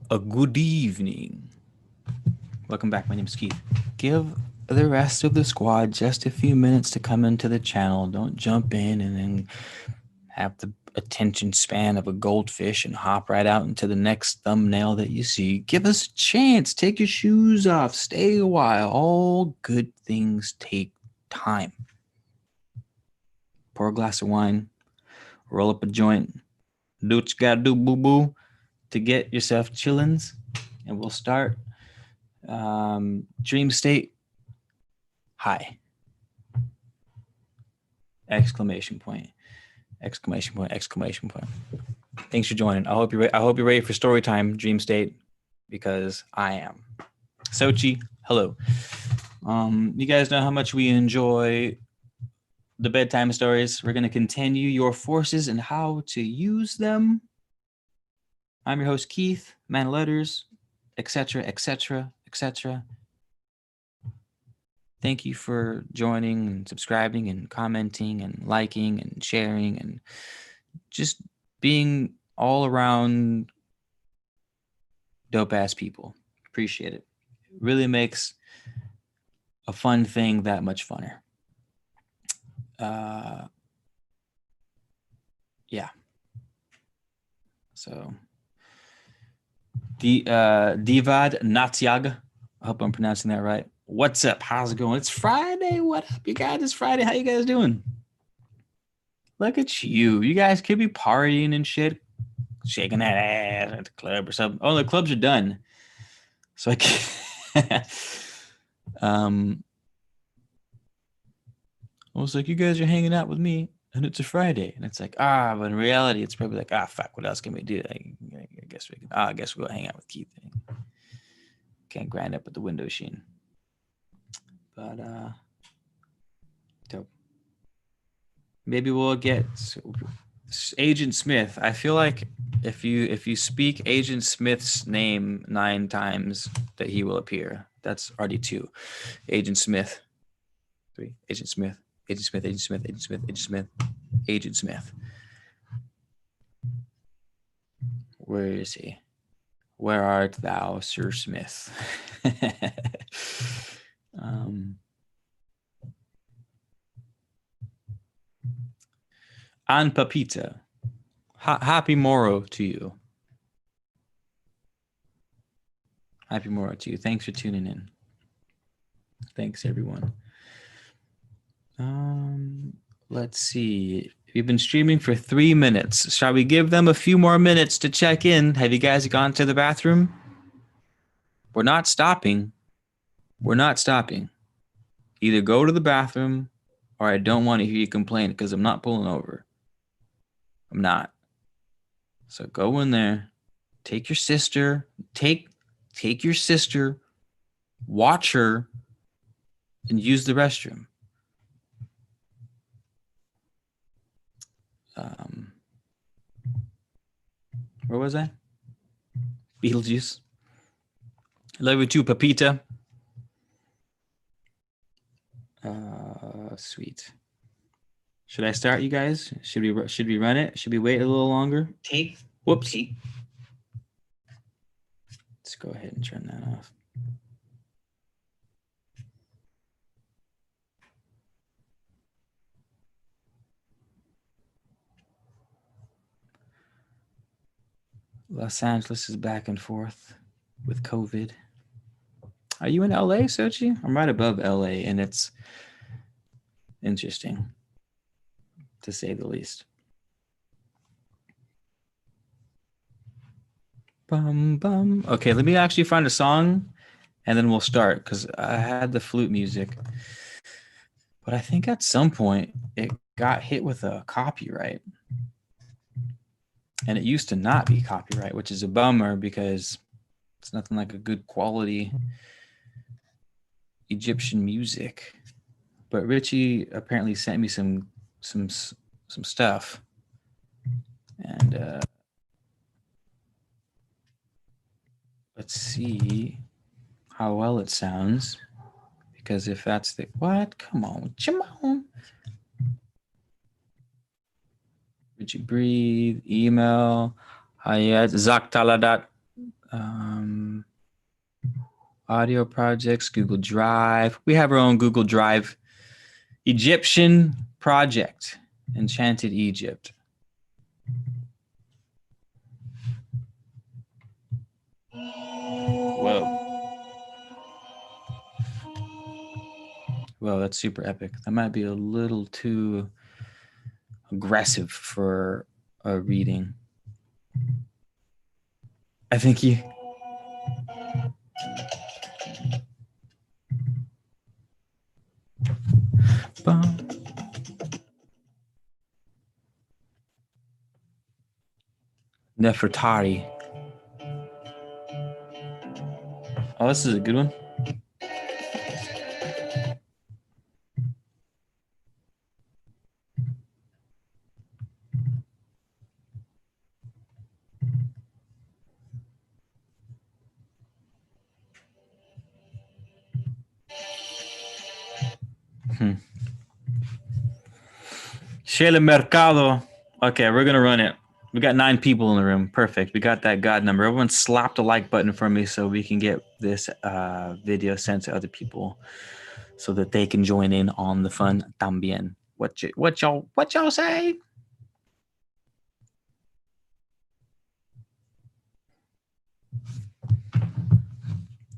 A good evening. Welcome back. My name is Keith. Give the rest of the squad just a few minutes to come into the channel. Don't jump in and then have the attention span of a goldfish and hop right out into the next thumbnail that you see. Give us a chance. Take your shoes off. Stay a while. All good things take time. Pour a glass of wine. Roll up a joint. Do what you gotta do, boo-boo, to get yourself chillins. And we'll start. Dream state. Hi. Exclamation point. Exclamation point. Exclamation point. Thanks for joining. I hope you're ready for story time, dream state, because I am. Sochi, hello. You guys know how much we enjoy the bedtime stories. We're going to continue your forces and how to use them. I'm your host, Keith, man of letters, etc., etc., etc. Thank you for joining and subscribing and commenting and liking and sharing and just being all around dope ass people. Appreciate it. Really makes a fun thing that much funner. Yeah. So Divad Natsiag. I hope I'm pronouncing that right. What's up? How's it going? It's Friday. What up, you guys? It's Friday. How you guys doing? Look at you. You guys could be partying and shit, shaking that ass at the club or something. Oh, the clubs are done. So I can't. I was like, you guys are hanging out with me, and it's a Friday. And it's like, but in reality, it's probably like, fuck, what else can we do? I guess we can, I guess we'll hang out with Keith. Can't grind up at the window sheen. But, dope. Maybe we'll get Agent Smith. I feel like if you speak Agent Smith's name 9 times, that he will appear. That's already 2. Agent Smith. 3. Agent Smith. Agent Smith. Agent Smith. Agent Smith. Agent Smith. Agent Smith. Where is he? Where art thou, Sir Smith? An Papita. Happy morrow to you. Happy morrow to you. Thanks for tuning in. Thanks, everyone. Let's see. We've been streaming for 3 minutes. Shall we give them a few more minutes to check in? Have you guys gone to the bathroom? We're not stopping. We're not stopping. Either go to the bathroom or I don't want to hear you complain because I'm not pulling over. I'm not. So go in there. Take your sister. Take your sister. Watch her and use the restroom. Where was I? Beetlejuice. Love you too, Papita. Sweet. Should I start, you guys? Should we run it? Should we wait a little longer? Whoops. Let's go ahead and turn that off. Los Angeles is back and forth with COVID. Are you in LA, Sochi? I'm right above LA, and it's interesting, to say the least. Bum, bum. Okay, let me actually find a song, and then we'll start, because I had the flute music. But I think at some point, it got hit with a copyright. And it used to not be copyright, which is a bummer because it's nothing like a good quality Egyptian music. But Richie apparently sent me some stuff, and let's see how well it sounds. Because if that's the what, come on. Richie breathe, email, Hayat Zaktaladat Audio projects, Google Drive. We have our own Google Drive. Egyptian project, Enchanted Egypt. Whoa. Well, that's super epic. That might be a little too aggressive for a reading. I think you. Nefertari. Oh, this is a good one. Shele Mercado. Okay, we're gonna run it. We got 9 people in the room. Perfect. We got that God number. Everyone slap the like button for me so we can get this video sent to other people so that they can join in on the fun también. What y'all say?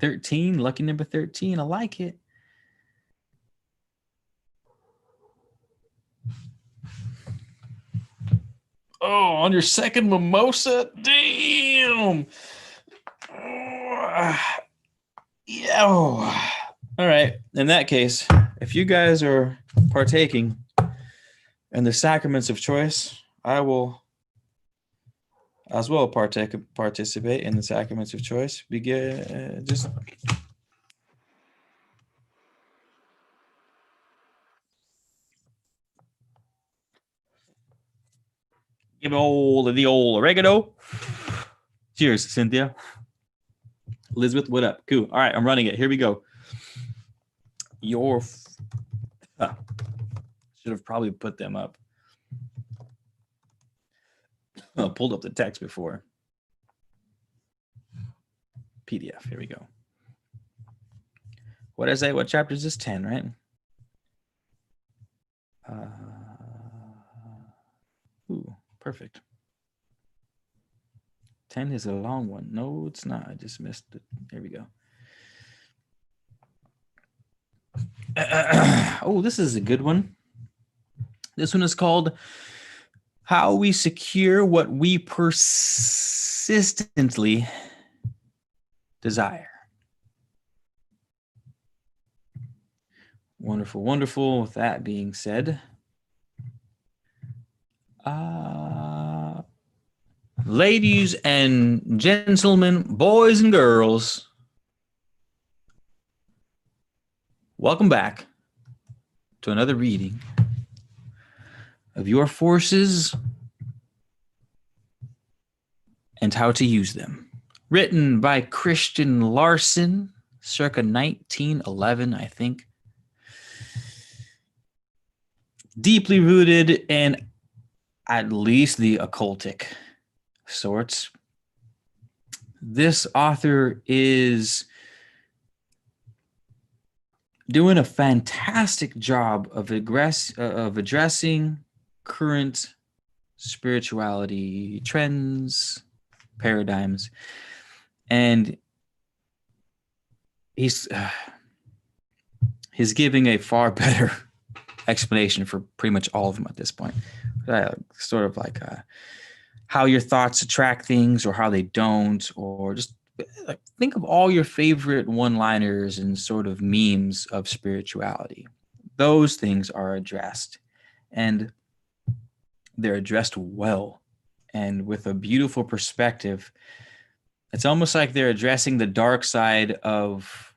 13, lucky number 13. I like it. Oh, on your second mimosa? Damn. Yeah. All right. In that case, if you guys are partaking in the sacraments of choice, I will as well participate in the sacraments of choice. We get just give all the old oregano. Cheers, Cynthia. Elizabeth, what up? Cool. All right, I'm running it. Here we go. Should have probably put them up. I pulled up the text before. PDF. Here we go. What is that? What chapter is this? 10, right? Ooh, perfect. 10 is a long one. No, it's not. I just missed it. Here we go. Oh, this is a good one. This one is called How We Secure What We Persistently Desire. Wonderful, wonderful. With that being said, ladies and gentlemen, boys and girls, welcome back to another reading of Your Forces and How to Use Them. Written by Christian Larson, circa 1911, I think. Deeply rooted in at least the occultic sorts. This author is doing a fantastic job of addressing current spirituality trends, paradigms, and he's giving a far better explanation for pretty much all of them at this point. Sort of like how your thoughts attract things or how they don't, or just think of all your favorite one-liners and sort of memes of spirituality. Those things are addressed, and they're addressed well and with a beautiful perspective. It's almost like they're addressing the dark side of,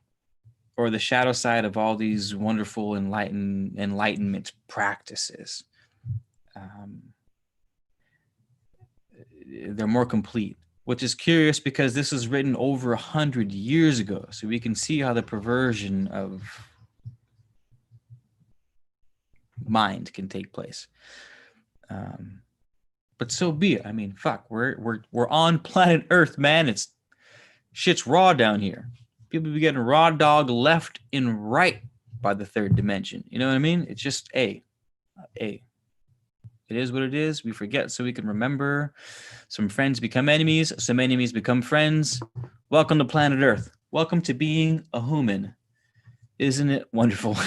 or the shadow side of, all these wonderful enlightenment practices. They're more complete, which is curious because this was written over 100 years ago. So we can see how the perversion of mind can take place. But so be it. I mean, fuck, we're on planet Earth, man. Shit's raw down here. People be getting raw dog left and right by the third dimension. You know what I mean? It's just A. It is what it is. We forget so we can remember. Some friends become enemies. Some enemies become friends. Welcome to planet Earth. Welcome to being a human. Isn't it wonderful?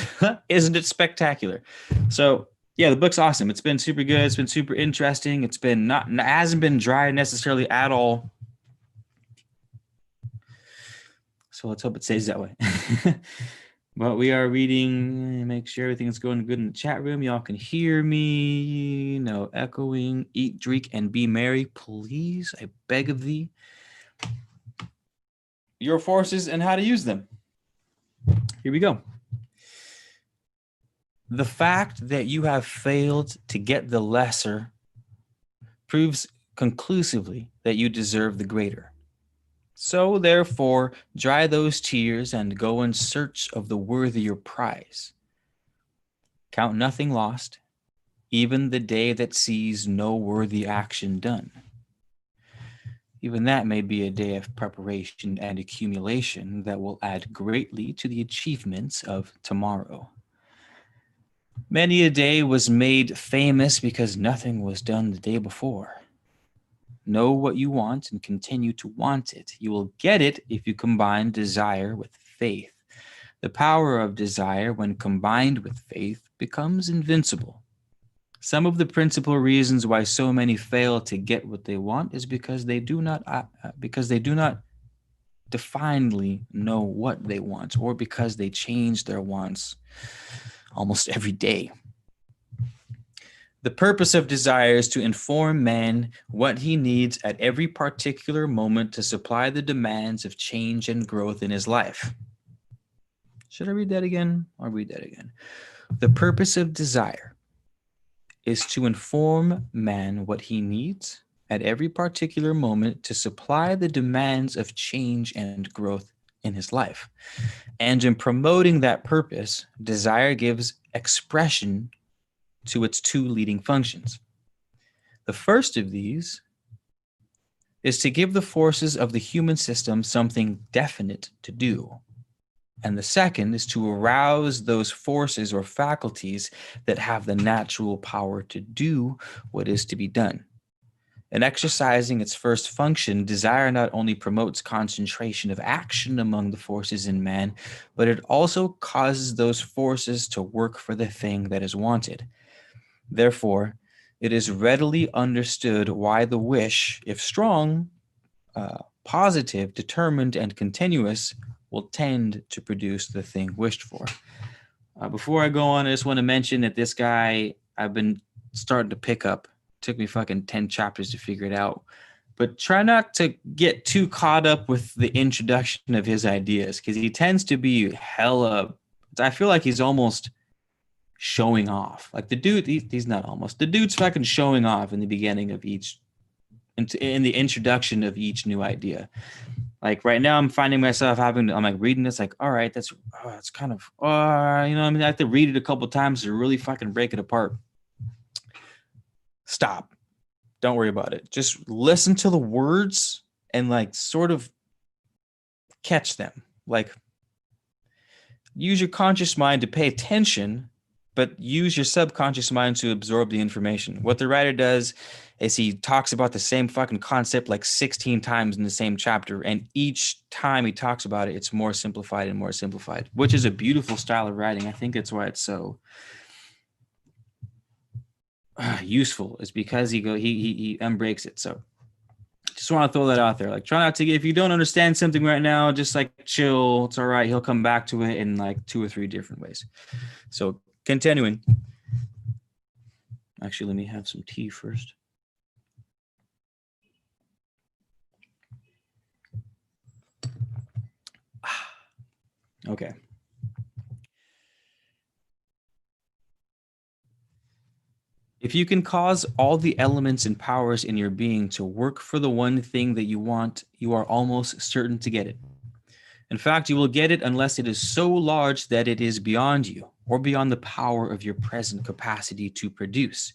Isn't it spectacular? So yeah, the book's awesome. It's been super good. It's been super interesting. It's been not, it hasn't been dry necessarily at all. So let's hope it stays that way. But we are reading, make sure everything's going good in the chat room. Y'all can hear me. No echoing. Eat, drink, and be merry. Please, I beg of thee. Your forces and how to use them. Here we go. The fact that you have failed to get the lesser proves conclusively that you deserve the greater. So therefore, dry those tears and go in search of the worthier prize. Count nothing lost, even the day that sees no worthy action done. Even that may be a day of preparation and accumulation that will add greatly to the achievements of tomorrow. Many a day was made famous because nothing was done the day before. Know what you want and continue to want it. You will get it if you combine desire with faith. The power of desire, when combined with faith, becomes invincible. Some of the principal reasons why so many fail to get what they want is because they do not definedly know what they want, or because they change their wants almost every day. The purpose of desire is to inform man what he needs at every particular moment to supply the demands of change and growth in his life. Should I read that again? I'll read that again. The purpose of desire is to inform man what he needs at every particular moment to supply the demands of change and growth in his life. And in promoting that purpose, desire gives expression to its two leading functions. The first of these is to give the forces of the human system something definite to do. And the second is to arouse those forces or faculties that have the natural power to do what is to be done. In exercising its first function, desire not only promotes concentration of action among the forces in man, but it also causes those forces to work for the thing that is wanted. Therefore, it is readily understood why the wish, if strong, positive, determined, and continuous, will tend to produce the thing wished for. Before I go on, I just want to mention that this guy I've been starting to pick up. It took me fucking 10 chapters to figure it out. But try not to get too caught up with the introduction of his ideas, because he tends to be hella... I feel like he's almost showing off. Like the dude, he's not almost. The dude's fucking showing off in the beginning of each, in the introduction of each new idea. Like right now, I'm finding myself I'm like reading this, like, all right, it's kind of, you know, I mean, I have to read it a couple times to really fucking break it apart. Stop. Don't worry about it. Just listen to the words and like sort of catch them. Like use your conscious mind to pay attention, but use your subconscious mind to absorb the information. What the writer does is he talks about the same fucking concept like 16 times in the same chapter. And each time he talks about it, it's more simplified and more simplified, which is a beautiful style of writing. I think that's why it's so useful, is because he unbreaks it. So just want to throw that out there. Like try not to, if you don't understand something right now, just like chill. It's all right. He'll come back to it in like 2 or 3 different ways. So continuing. Actually, let me have some tea first. Okay. If you can cause all the elements and powers in your being to work for the one thing that you want, you are almost certain to get it. In fact, you will get it unless it is so large that it is beyond you or beyond the power of your present capacity to produce.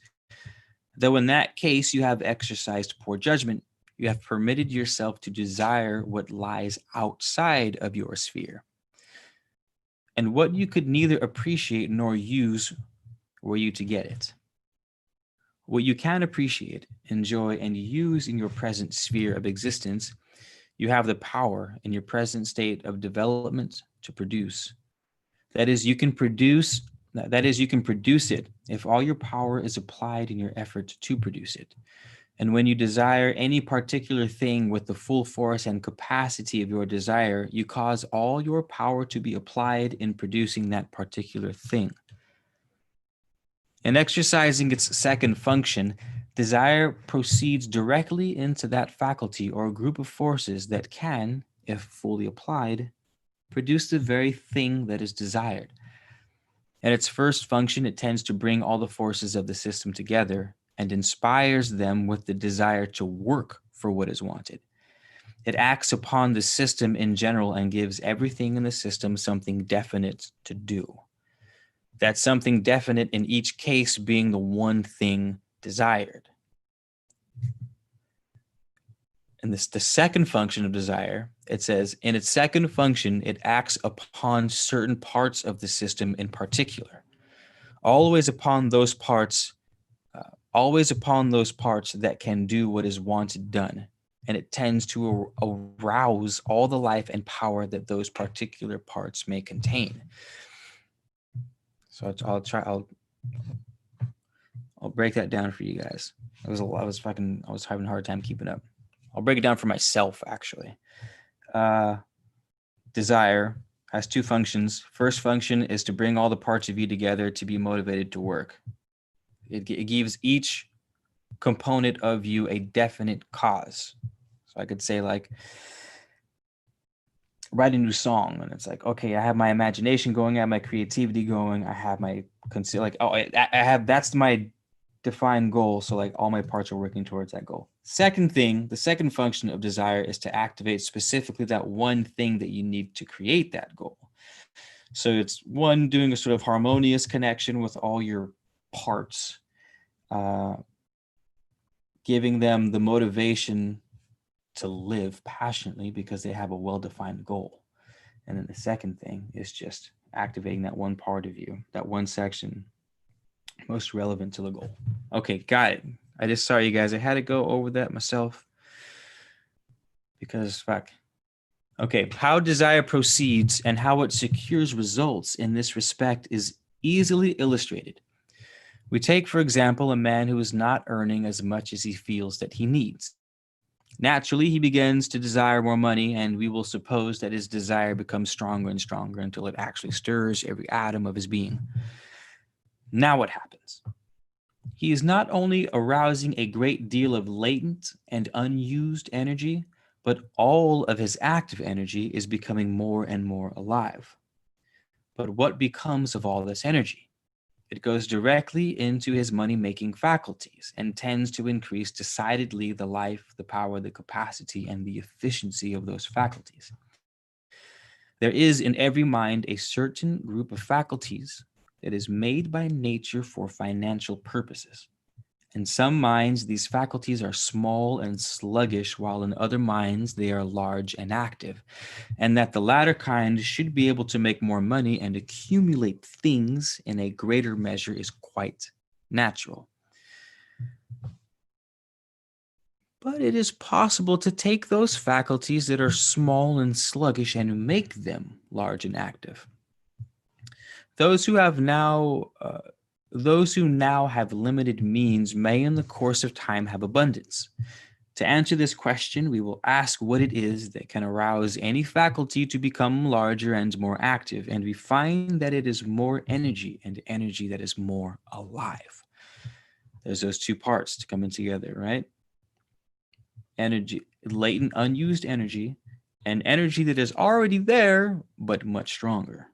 Though in that case, you have exercised poor judgment. You have permitted yourself to desire what lies outside of your sphere. And what you could neither appreciate nor use were you to get it. What you can appreciate, enjoy, and use in your present sphere of existence, you have the power in your present state of development to produce. That is, you can produce it if all your power is applied in your effort to produce it. And when you desire any particular thing with the full force and capacity of your desire, you cause all your power to be applied in producing that particular thing. In exercising its second function, desire proceeds directly into that faculty or group of forces that can, if fully applied, produce the very thing that is desired. At its first function, it tends to bring all the forces of the system together and inspires them with the desire to work for what is wanted. It acts upon the system in general and gives everything in the system something definite to do. That something definite in each case being the one thing desired. And this, the second function of desire, it says, in its second function, it acts upon certain parts of the system in particular, always upon those parts that can do what is wanted done. And it tends to arouse all the life and power that those particular parts may contain. So I'll break that down for you guys. I was having a hard time keeping up. I'll break it down for myself, actually. Desire has two functions. First function is to bring all the parts of you together to be motivated to work. It gives each component of you a definite cause. So I could say, like, write a new song, and it's like, okay, I have my imagination going, I have my creativity going, I have my that's my defined goal. So like all my parts are working towards that goal. The second function of desire is to activate specifically that one thing that you need to create that goal. So it's one, doing a sort of harmonious connection with all your parts, giving them the motivation to live passionately because they have a well-defined goal. And then the second thing is just activating that one part of you, that one section most relevant to the goal. Okay, got it. I just saw you guys. I had to go over that myself because fuck. Okay, how desire proceeds and how it secures results in this respect is easily illustrated. We take, for example, a man who is not earning as much as he feels that he needs. Naturally, he begins to desire more money, and we will suppose that his desire becomes stronger and stronger until it actually stirs every atom of his being. Now what happens? He is not only arousing a great deal of latent and unused energy, but all of his active energy is becoming more and more alive. But what becomes of all this energy? It goes directly into his money-making faculties and tends to increase decidedly the life, the power, the capacity, and the efficiency of those faculties. There is in every mind a certain group of faculties that is made by nature for financial purposes. In some minds, these faculties are small and sluggish, while in other minds, they are large and active, and that the latter kind should be able to make more money and accumulate things in a greater measure is quite natural. But it is possible to take those faculties that are small and sluggish and make them large and active. Those who now have limited means may in the course of time have abundance. To answer this question, we will ask what it is that can arouse any faculty to become larger and more active, and we find that it is more energy, and energy that is more alive. There's those two parts to come in together, right? Energy, latent, unused energy, and energy that is already there, but much stronger.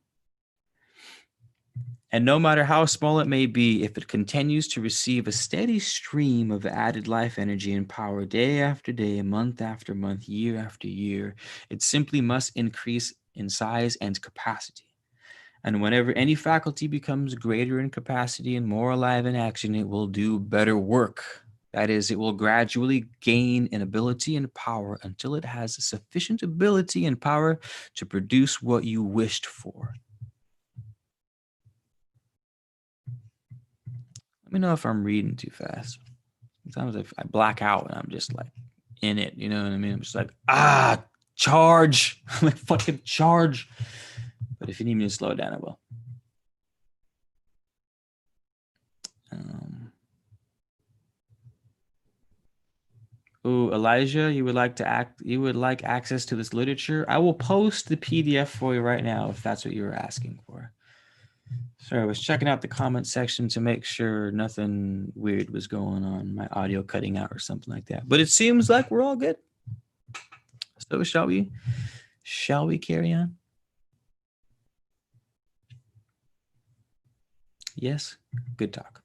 And no matter how small it may be, if it continues to receive a steady stream of added life energy and power day after day, month after month, year after year, it simply must increase in size and capacity. And whenever any faculty becomes greater in capacity and more alive in action, it will do better work. That is, it will gradually gain in ability and power until it has sufficient ability and power to produce what you wished for. Let me know if I'm reading too fast. Sometimes if I black out and I'm just like in it, you know what I mean? I'm just like, charge. I'm like, fucking charge. But if you need me to slow it down, I will. Elijah, you would like access to this literature? I will post the PDF for you right now if that's what you were asking for. Sorry, I was checking out the comment section to make sure nothing weird was going on, my audio cutting out or something like that. But it seems like we're all good. So shall we carry on? Yes? Good talk.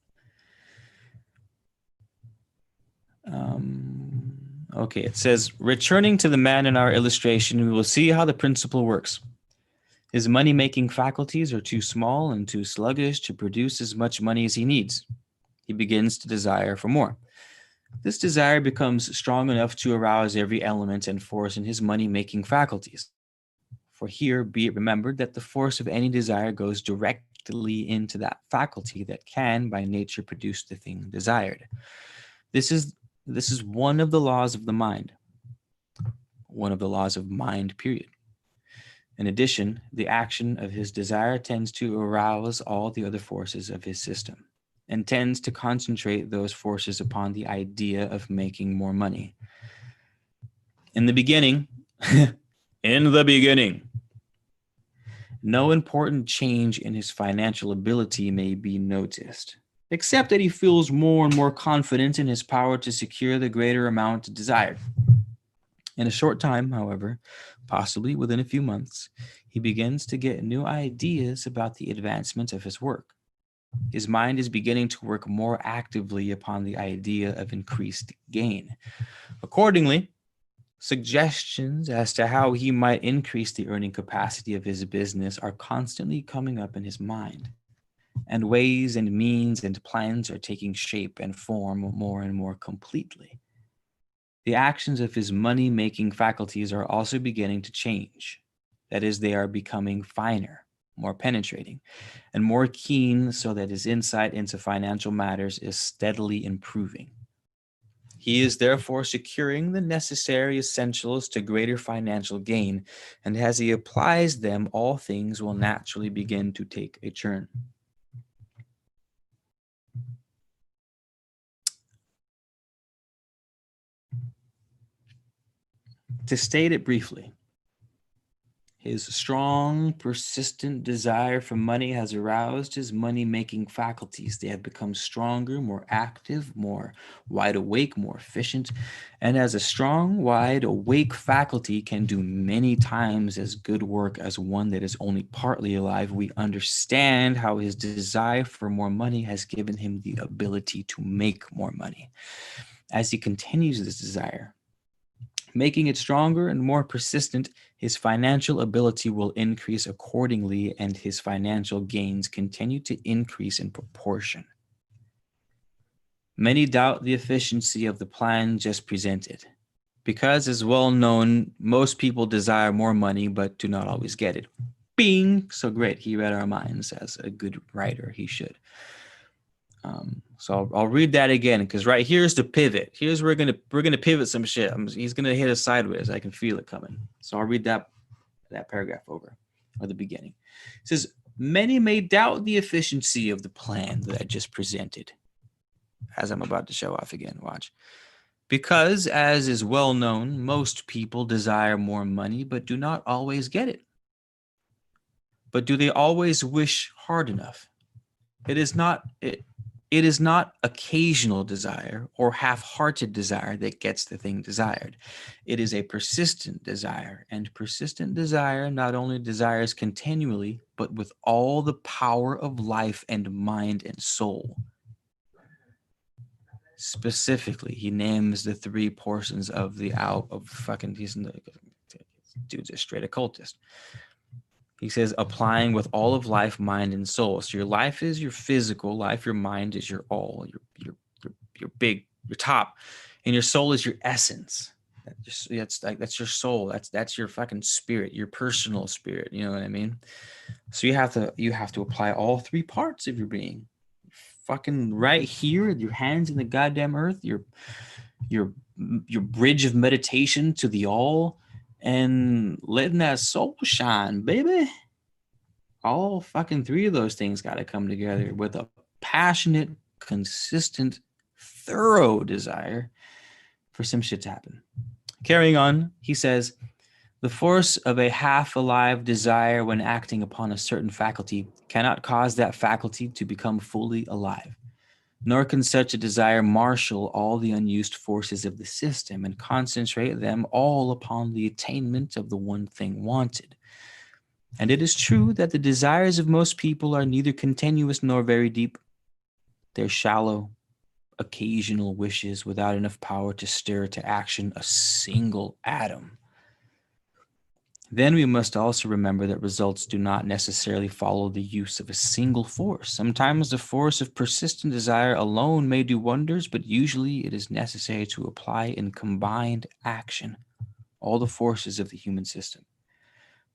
Okay, it says, returning to the man in our illustration, we will see how the principle works. His money-making faculties are too small and too sluggish to produce as much money as he needs. He begins to desire for more. This desire becomes strong enough to arouse every element and force in his money-making faculties. For here, be it remembered that the force of any desire goes directly into that faculty that can, by nature, produce the thing desired. This is one of the laws of the mind. One of the laws of mind, period. In addition, the action of his desire tends to arouse all the other forces of his system and tends to concentrate those forces upon the idea of making more money. In the beginning, no important change in his financial ability may be noticed, except that he feels more and more confident in his power to secure the greater amount desired. In a short time, however, possibly within a few months, he begins to get new ideas about the advancement of his work. His mind is beginning to work more actively upon the idea of increased gain. Accordingly, suggestions as to how he might increase the earning capacity of his business are constantly coming up in his mind, and ways and means and plans are taking shape and form more and more completely. The actions of his money-making faculties are also beginning to change. That is, they are becoming finer, more penetrating, and more keen, so that his insight into financial matters is steadily improving. He is therefore securing the necessary essentials to greater financial gain, and as he applies them, all things will naturally begin to take a turn. To state it briefly, his strong, persistent desire for money has aroused his money-making faculties. They have become stronger, more active, more wide awake, more efficient. And as a strong, wide awake faculty can do many times as good work as one that is only partly alive, we understand how his desire for more money has given him the ability to make more money. As he continues this desire, making it stronger and more persistent, his financial ability will increase accordingly, and his financial gains continue to increase in proportion. Many doubt the efficiency of the plan just presented, because, as well known, most people desire more money but do not always get it. Bing! So great, he read our minds. As a good writer, he should. So I'll read that again, because right here's the pivot. Here's where we're gonna pivot some shit. He's gonna hit us sideways. I can feel it coming. So I'll read that paragraph over, or the beginning. It says, many may doubt the efficiency of the plan that I just presented, as I'm about to show off again. Watch. Because, as is well known, most people desire more money but do not always get it. But do they always wish hard enough? It is not occasional desire or half-hearted desire that gets the thing desired. It is a persistent desire, and persistent desire not only desires continually, but with all the power of life and mind and soul. Specifically, he names the three portions of the dude's a straight occultist. He says, applying with all of life, mind, and soul. So your life is your physical life. Your mind is your all, your big your top, and your soul is your essence. That's your soul. That's your fucking spirit, your personal spirit. You know what I mean? So you have to apply all three parts of your being. Fucking right here, your hands in the goddamn earth, your your bridge of meditation to the all, and letting that soul shine, baby. All fucking three of those things got to come together with a passionate, consistent, thorough desire for some shit to happen. Carrying on, he says, the force of a half-alive desire when acting upon a certain faculty cannot cause that faculty to become fully alive, nor can such a desire marshal all the unused forces of the system and concentrate them all upon the attainment of the one thing wanted. And it is true that the desires of most people are neither continuous nor very deep. They're shallow, occasional wishes without enough power to stir to action a single atom. Then we must also remember that results do not necessarily follow the use of a single force. Sometimes the force of persistent desire alone may do wonders, but usually it is necessary to apply in combined action all the forces of the human system.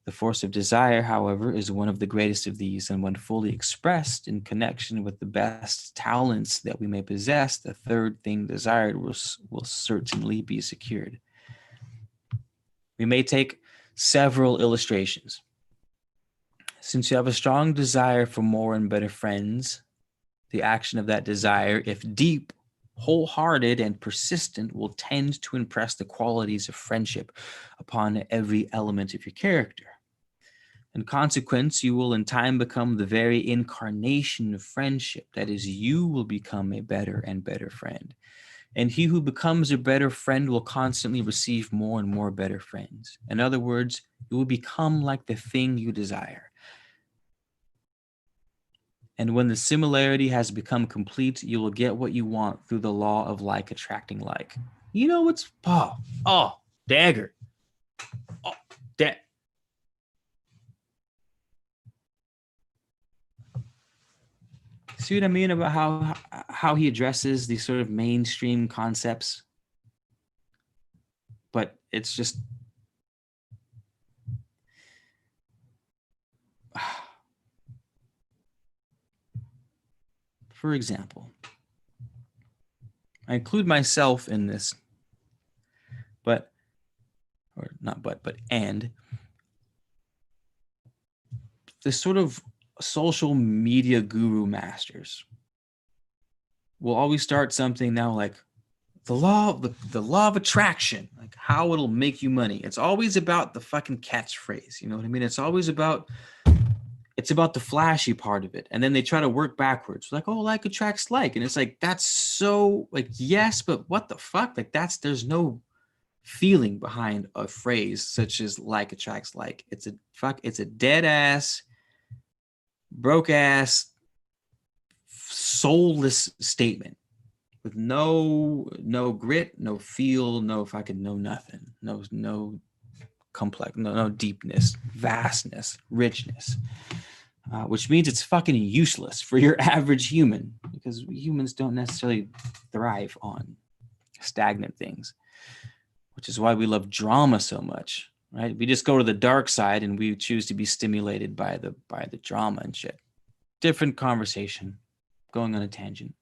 The force of desire, however, is one of the greatest of these, and when fully expressed in connection with the best talents that we may possess, the third thing desired will certainly be secured. We may take several illustrations. Since you have a strong desire for more and better friends, the action of that desire, if deep, wholehearted, and persistent, will tend to impress the qualities of friendship upon every element of your character. In consequence, you will in time become the very incarnation of friendship. That is, you will become a better and better friend. And he who becomes a better friend will constantly receive more and more better friends. In other words, you will become like the thing you desire. And when the similarity has become complete, you will get what you want through the law of like attracting like. You know what's... dagger. See what I mean about how he addresses these sort of mainstream concepts? But it's just... For example, I include myself in this, and the sort of social media guru masters will always start something now like the law of attraction, like how it'll make you money. It's always about the fucking catchphrase, you know what I mean? It's about the flashy part of it, and then they try to work backwards, like, oh, like attracts like, and it's like, that's so like, yes, but what the fuck? Like, there's no feeling behind a phrase such as like attracts like. It's a dead ass, broke ass, soulless statement with no grit, no feel, no fucking no nothing, no complex, no deepness, vastness, richness, which means it's fucking useless for your average human, because humans don't necessarily thrive on stagnant things, which is why we love drama so much, right? We just go to the dark side and we choose to be stimulated by the drama and shit. Different conversation, going on a tangent.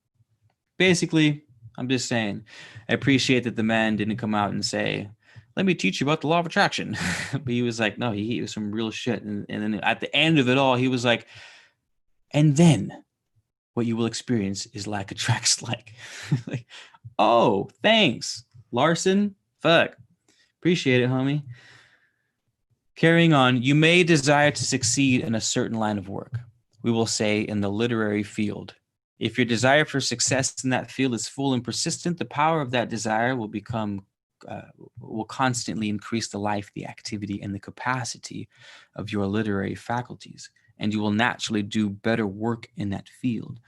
Basically, I'm just saying, I appreciate that the man didn't come out and say, let me teach you about the law of attraction. But he was like, no, he was some real shit. And then at the end of it all, he was like, and then what you will experience is like attracts like. Like, oh, thanks, Larson. Fuck. Appreciate it, homie. Carrying on, you may desire to succeed in a certain line of work. We will say in the literary field. If your desire for success in that field is full and persistent, the power of that desire will constantly increase the life, the activity, and the capacity of your literary faculties, and you will naturally do better work in that field.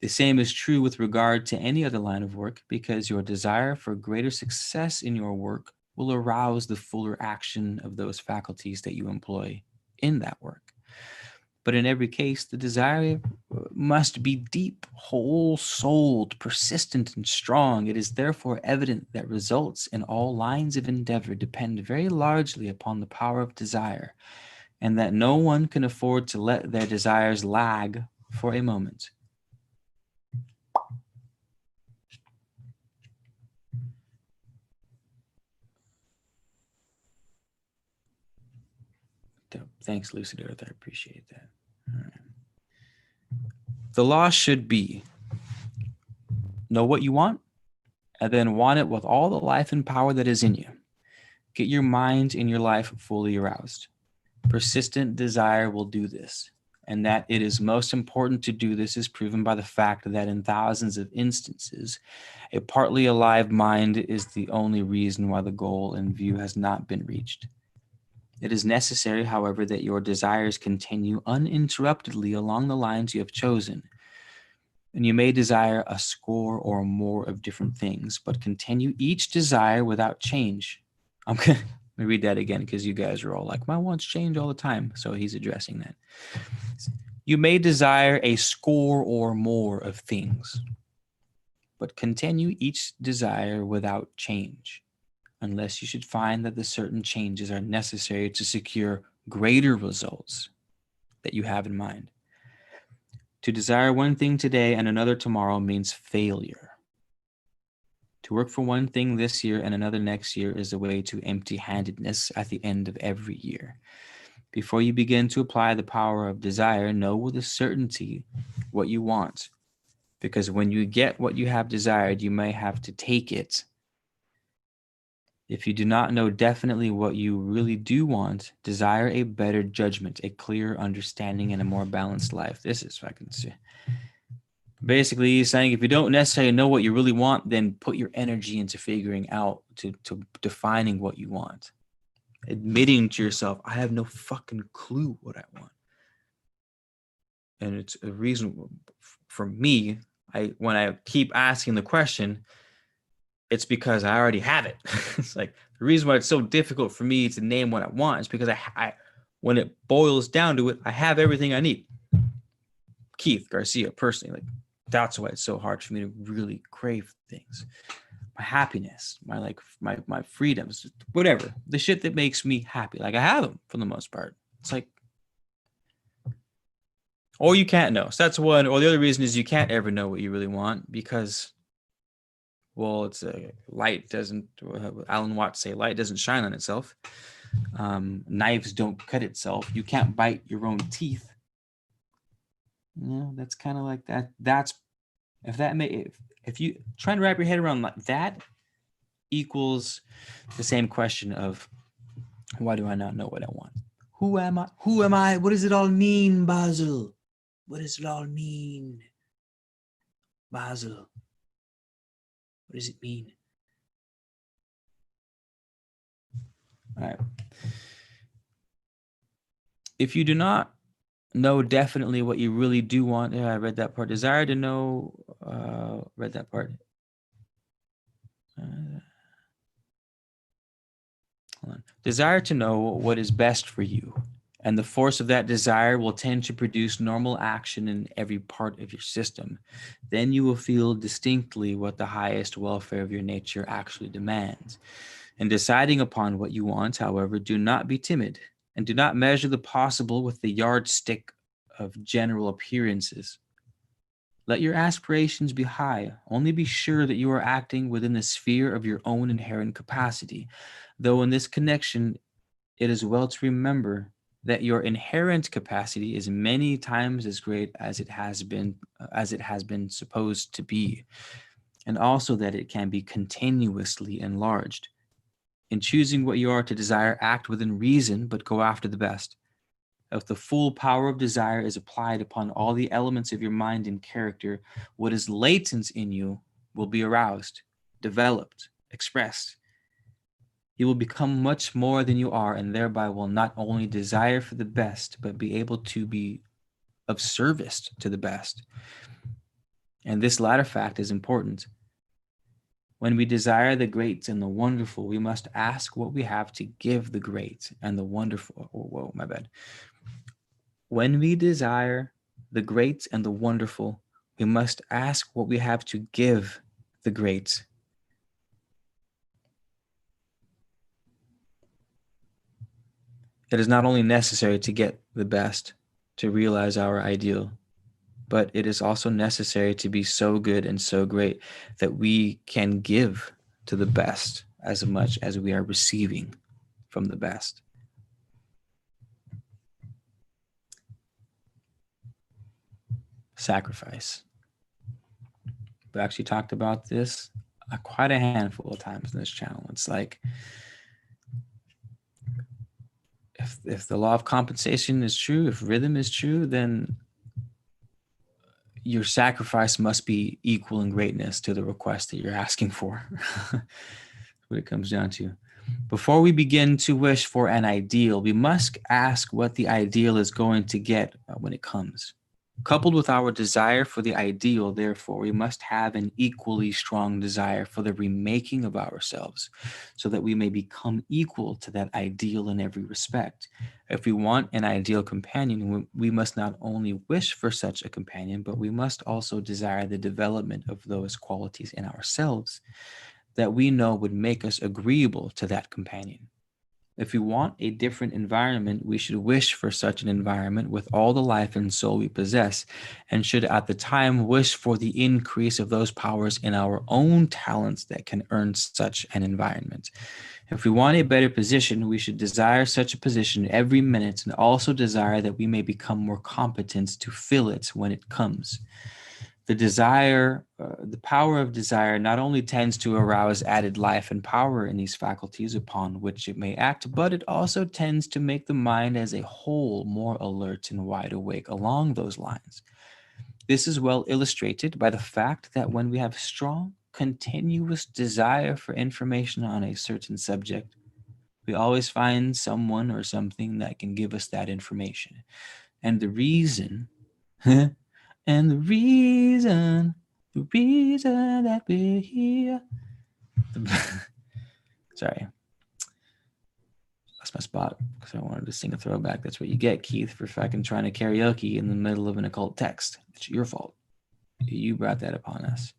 The same is true with regard to any other line of work, because your desire for greater success in your work will arouse the fuller action of those faculties that you employ in that work. But in every case, the desire must be deep, whole-souled, persistent, and strong. It is therefore evident that results in all lines of endeavor depend very largely upon the power of desire, and that no one can afford to let their desires lag for a moment. Thanks, Lucid Earth. I appreciate that. All right. The law should be know what you want, and then want it with all the life and power that is in you. Get your mind and your life fully aroused. Persistent desire will do this, and that it is most important to do this is proven by the fact that in thousands of instances, a partly alive mind is the only reason why the goal in view has not been reached. It is necessary, however, that your desires continue uninterruptedly along the lines you have chosen. And you may desire a score or more of different things, but continue each desire without change. I'm going to read that again because you guys are all like, my wants change all the time. So he's addressing that. You may desire a score or more of things, but continue each desire without change, unless you should find that the certain changes are necessary to secure greater results that you have in mind. To desire one thing today and another tomorrow means failure. To work for one thing this year and another next year is a way to empty-handedness at the end of every year. Before you begin to apply the power of desire, know with a certainty what you want, because when you get what you have desired, you may have to take it. If you do not know definitely what you really do want, desire a better judgment, a clear understanding, and a more balanced life. This is fucking shit. Basically, he's saying if you don't necessarily know what you really want, then put your energy into figuring out, to defining what you want. Admitting to yourself, I have no fucking clue what I want. And it's a reason for me, when I keep asking the question, it's because I already have it. It's like the reason why it's so difficult for me to name what I want is because I when it boils down to it, I have everything I need. Keith Garcia, personally, like that's why it's so hard for me to really crave things. My happiness, my freedoms, whatever, the shit that makes me happy. Like I have them for the most part. It's like, or you can't know. So that's one. Or the other reason is you can't ever know what you really want because, well, it's a light doesn't. Alan Watts say light doesn't shine on itself. Knives don't cut itself. You can't bite your own teeth. No, that's kind of like that. That's if you try to wrap your head around that equals the same question of why do I not know what I want? Who am I? Who am I? What does it all mean, Basil? What does it all mean, Basil? What does it mean? All right. If you do not know definitely what you really do want, yeah, I read that part. Desire to know, read that part. Hold on. Desire to know what is best for you, and the force of that desire will tend to produce normal action in every part of your system. Then you will feel distinctly what the highest welfare of your nature actually demands. In deciding upon what you want, however, do not be timid, and do not measure the possible with the yardstick of general appearances. Let your aspirations be high. Only be sure that you are acting within the sphere of your own inherent capacity. Though in this connection, it is well to remember that your inherent capacity is many times as great as it has been supposed to be, and also that it can be continuously enlarged. In choosing what you are to desire, act within reason, but go after the best. If the full power of desire is applied upon all the elements of your mind and character, what is latent in you will be aroused, developed, expressed. You will become much more than you are, and thereby will not only desire for the best, but be able to be of service to the best. And this latter fact is important. When we desire the great and the wonderful, we must ask what we have to give the great and the wonderful. Oh, whoa, my bad. When we desire the great and the wonderful, we must ask what we have to give the great. It is not only necessary to get the best, to realize our ideal, but it is also necessary to be so good and so great that we can give to the best as much as we are receiving from the best. Sacrifice. We actually talked about this quite a handful of times in this channel. It's like, if the law of compensation is true, if rhythm is true, then your sacrifice must be equal in greatness to the request that you're asking for. What it comes down to. Before we begin to wish for an ideal, we must ask what the ideal is going to get when it comes. Coupled with our desire for the ideal, therefore, we must have an equally strong desire for the remaking of ourselves so that we may become equal to that ideal in every respect. If we want an ideal companion, we must not only wish for such a companion, but we must also desire the development of those qualities in ourselves that we know would make us agreeable to that companion. If we want a different environment, we should wish for such an environment with all the life and soul we possess, and should at the time wish for the increase of those powers in our own talents that can earn such an environment. If we want a better position, we should desire such a position every minute, and also desire that we may become more competent to fill it when it comes. The power of desire not only tends to arouse added life and power in these faculties upon which it may act, but it also tends to make the mind as a whole more alert and wide awake along those lines. This is well illustrated by the fact that when we have strong, continuous desire for information on a certain subject, we always find someone or something that can give us that information. And the reason And the reason that we're here. Sorry. Lost my spot because I wanted to sing a throwback. That's what you get, Keith, for fucking trying to karaoke in the middle of an occult text. It's your fault. You brought that upon us.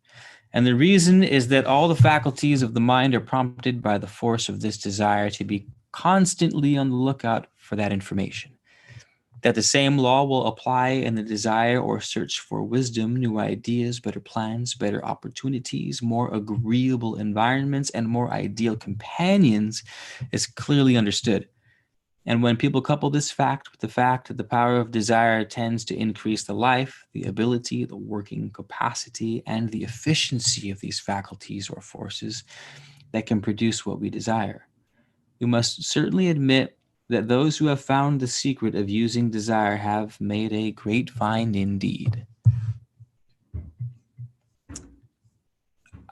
And the reason is that all the faculties of the mind are prompted by the force of this desire to be constantly on the lookout for that information. That the same law will apply in the desire or search for wisdom, new ideas, better plans, better opportunities, more agreeable environments, and more ideal companions is clearly understood. And when people couple this fact with the fact that the power of desire tends to increase the life, the ability, the working capacity, and the efficiency of these faculties or forces that can produce what we desire, we must certainly admit that those who have found the secret of using desire have made a great find indeed.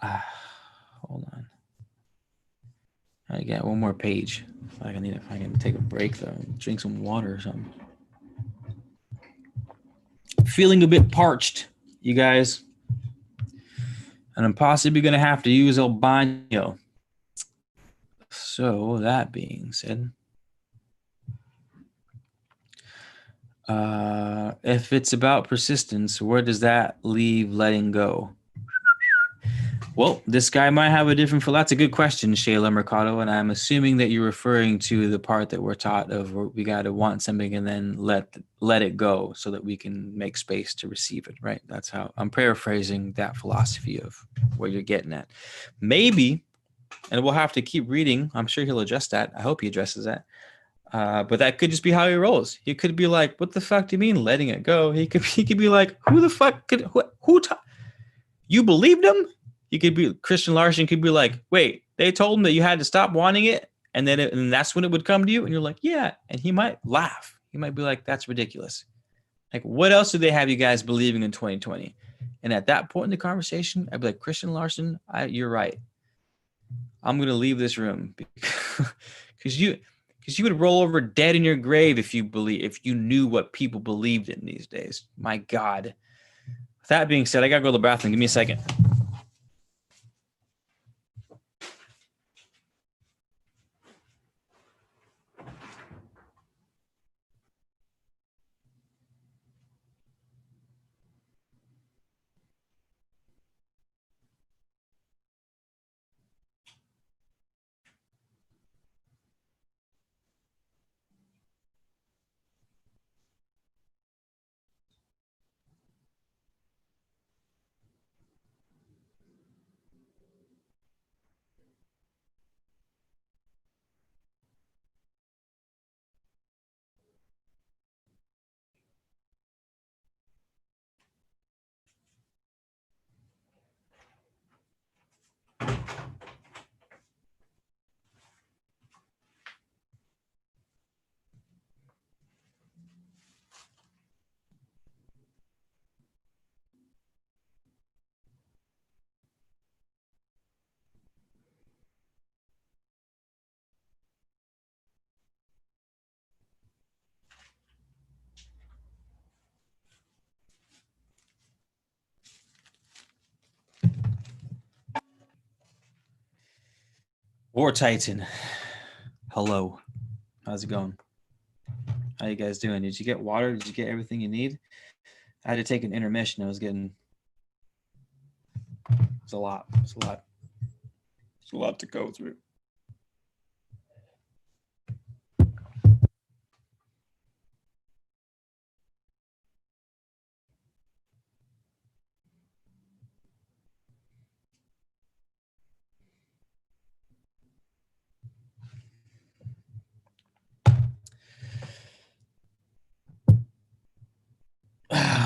Hold on. I got one more page. If I can take a break though, drink some water or something. Feeling a bit parched, you guys. And I'm possibly going to have to use El Baño. So that being said, if it's about persistence, where does that leave letting go? Well, this guy might have a different. That's a good question, Shayla Mercado, and I'm assuming that you're referring to the part that we're taught of where we got to want something and then let it go so that we can make space to receive it, right? That's how I'm paraphrasing that philosophy of where you're getting at. Maybe, and we'll have to keep reading. I'm sure he'll address that. I hope he addresses that. But that could just be how he rolls. He could be like, "What the fuck do you mean letting it go?" He could be like, "Who the fuck could you believed him?" You could be Christian Larson could be like, "Wait, they told him that you had to stop wanting it, and then and that's when it would come to you," and you're like, "Yeah," and he might laugh. He might be like, "That's ridiculous." Like, what else do they have you guys believing in 2020? And at that point in the conversation, I'd be like, Christian Larson, you're right. I'm gonna leave this room because you would roll over dead in your grave if you knew what people believed in these days. My God. With that being said, I gotta go to the bathroom. Give me a second. War Titan. Hello. How's it going? How you guys doing? Did you get water? Did you get everything you need? I had to take an intermission. It's a lot. It's a lot. It's a lot to go through.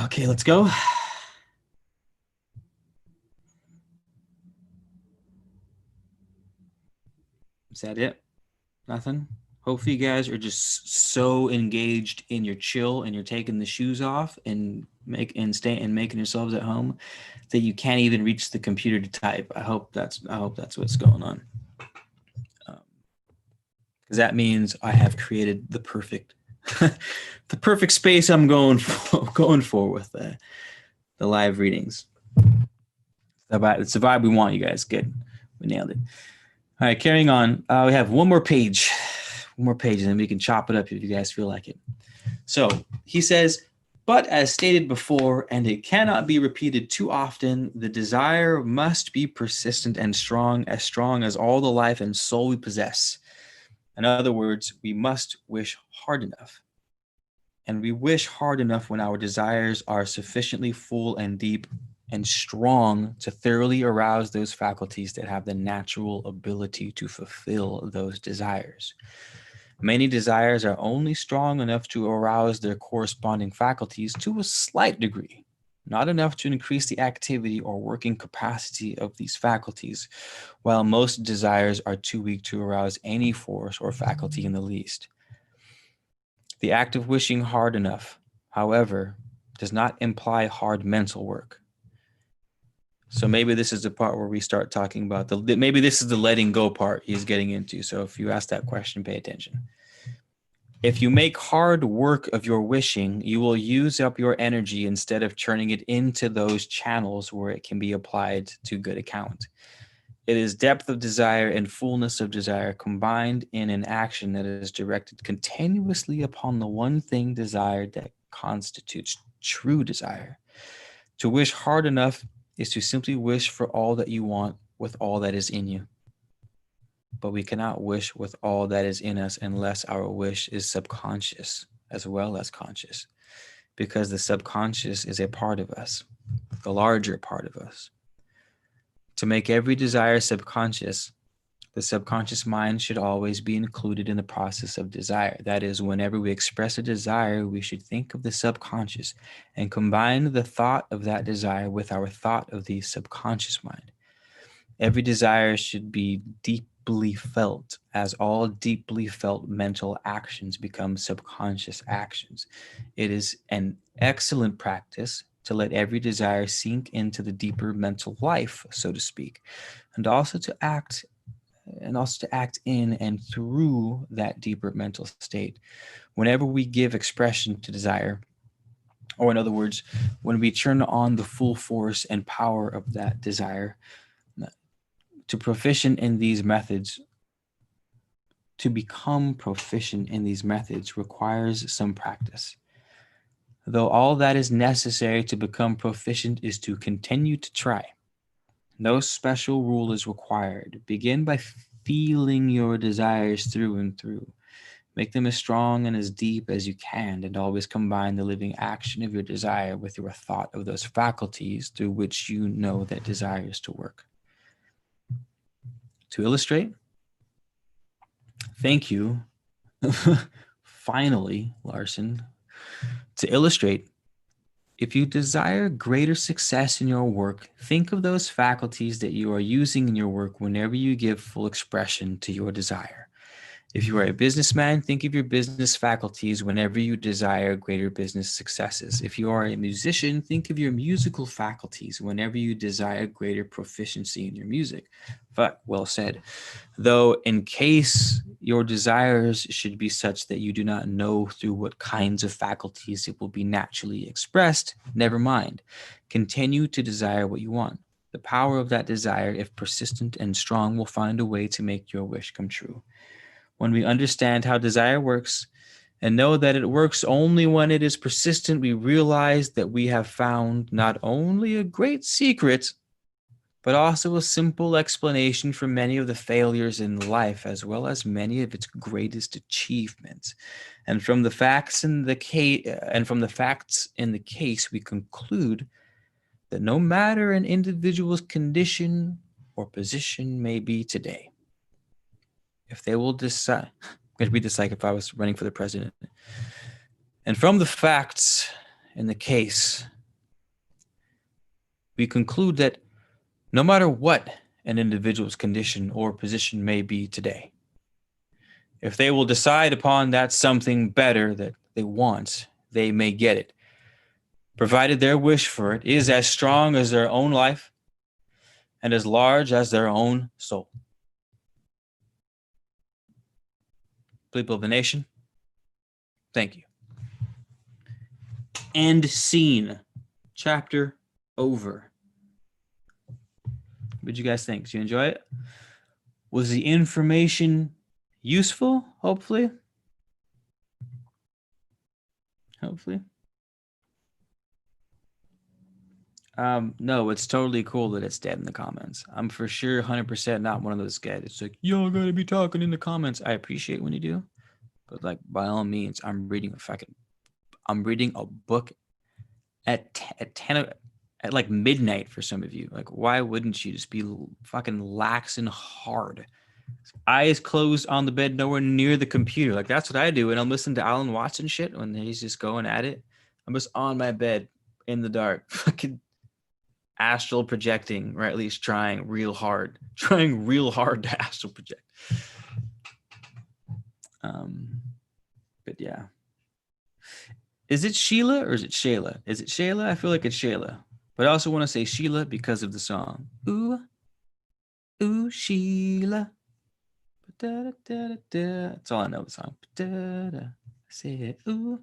Okay, let's go. Is that it? Nothing? Hopefully you guys are just so engaged in your chill and you're taking the shoes off and making yourselves at home that you can't even reach the computer to type. I hope that's what's going on. Because that means I have created the perfect the perfect space I'm going for with the live readings. It's the vibe we want, you guys. Good. We nailed it. All right, carrying on. We have one more page, and then we can chop it up if you guys feel like it. So he says, but as stated before, and it cannot be repeated too often, the desire must be persistent and strong as all the life and soul we possess. In other words, we must wish hard enough. And we wish hard enough when our desires are sufficiently full and deep and strong to thoroughly arouse those faculties that have the natural ability to fulfill those desires. Many desires are only strong enough to arouse their corresponding faculties to a slight degree, not enough to increase the activity or working capacity of these faculties, while most desires are too weak to arouse any force or faculty in the least. The act of wishing hard enough, however, does not imply hard mental work. So maybe this is the part where we start talking about maybe this is the letting go part he's getting into. So if you ask that question, pay attention. If you make hard work of your wishing, you will use up your energy instead of turning it into those channels where it can be applied to good account. It is depth of desire and fullness of desire combined in an action that is directed continuously upon the one thing desired that constitutes true desire. To wish hard enough is to simply wish for all that you want with all that is in you. But we cannot wish with all that is in us unless our wish is subconscious as well as conscious, because the subconscious is a part of us, the larger part of us. To make every desire subconscious, the subconscious mind should always be included in the process of desire. That is, whenever we express a desire, we should think of the subconscious and combine the thought of that desire with our thought of the subconscious mind. Every desire should be deeply felt, as all deeply felt mental actions become subconscious actions. It is an excellent practice to let every desire sink into the deeper mental life, so to speak, and also to act in and through that deeper mental state. Whenever we give expression to desire, or in other words, when we turn on the full force and power of that desire, to become proficient in these methods requires some practice. Though all that is necessary to become proficient is to continue to try. No special rule is required. Begin by feeling your desires through and through. Make them as strong and as deep as you can, and always combine the living action of your desire with your thought of those faculties through which you know that desire is to work. To illustrate, thank you, finally, Larson. To illustrate, if you desire greater success in your work, think of those faculties that you are using in your work whenever you give full expression to your desire. If you are a businessman, think of your business faculties whenever you desire greater business successes. If you are a musician, think of your musical faculties whenever you desire greater proficiency in your music. Well said. Though in case your desires should be such that you do not know through what kinds of faculties it will be naturally expressed, never mind. Continue to desire what you want. The power of that desire, if persistent and strong, will find a way to make your wish come true. When we understand how desire works and know that it works only when it is persistent, we realize that we have found not only a great secret, but also a simple explanation for many of the failures in life, as well as many of its greatest achievements. And from the facts in the case, we conclude that no matter an individual's condition or position may be today, if they will decide, I'm going to read this like if I was running for the president. And from the facts in the case, we conclude that no matter what an individual's condition or position may be today, if they will decide upon that something better that they want, they may get it, provided their wish for it is as strong as their own life and as large as their own soul. People of the nation, thank you. End scene. Chapter over. What'd you guys think? Did you enjoy it? Was the information useful? Hopefully. No, it's totally cool that it's dead in the comments. I'm for sure 100% not one of those guys. It's like, y'all gotta be talking in the comments. I appreciate when you do, but like by all means, I'm reading a book at 10 at like midnight for some of you. Like, why wouldn't you just be fucking lax and hard? Eyes closed on the bed, nowhere near the computer. Like, that's what I do. And I'm listening to Alan Watson shit when he's just going at it. I'm just on my bed in the dark, fucking astral projecting, or at least trying real hard to astral project. But yeah. Is it Sheila or is it Shayla? Is it Shayla? I feel like it's Shayla. But I also want to say Sheila because of the song. Ooh, ooh, Sheila. That's all I know the song. I said, ooh.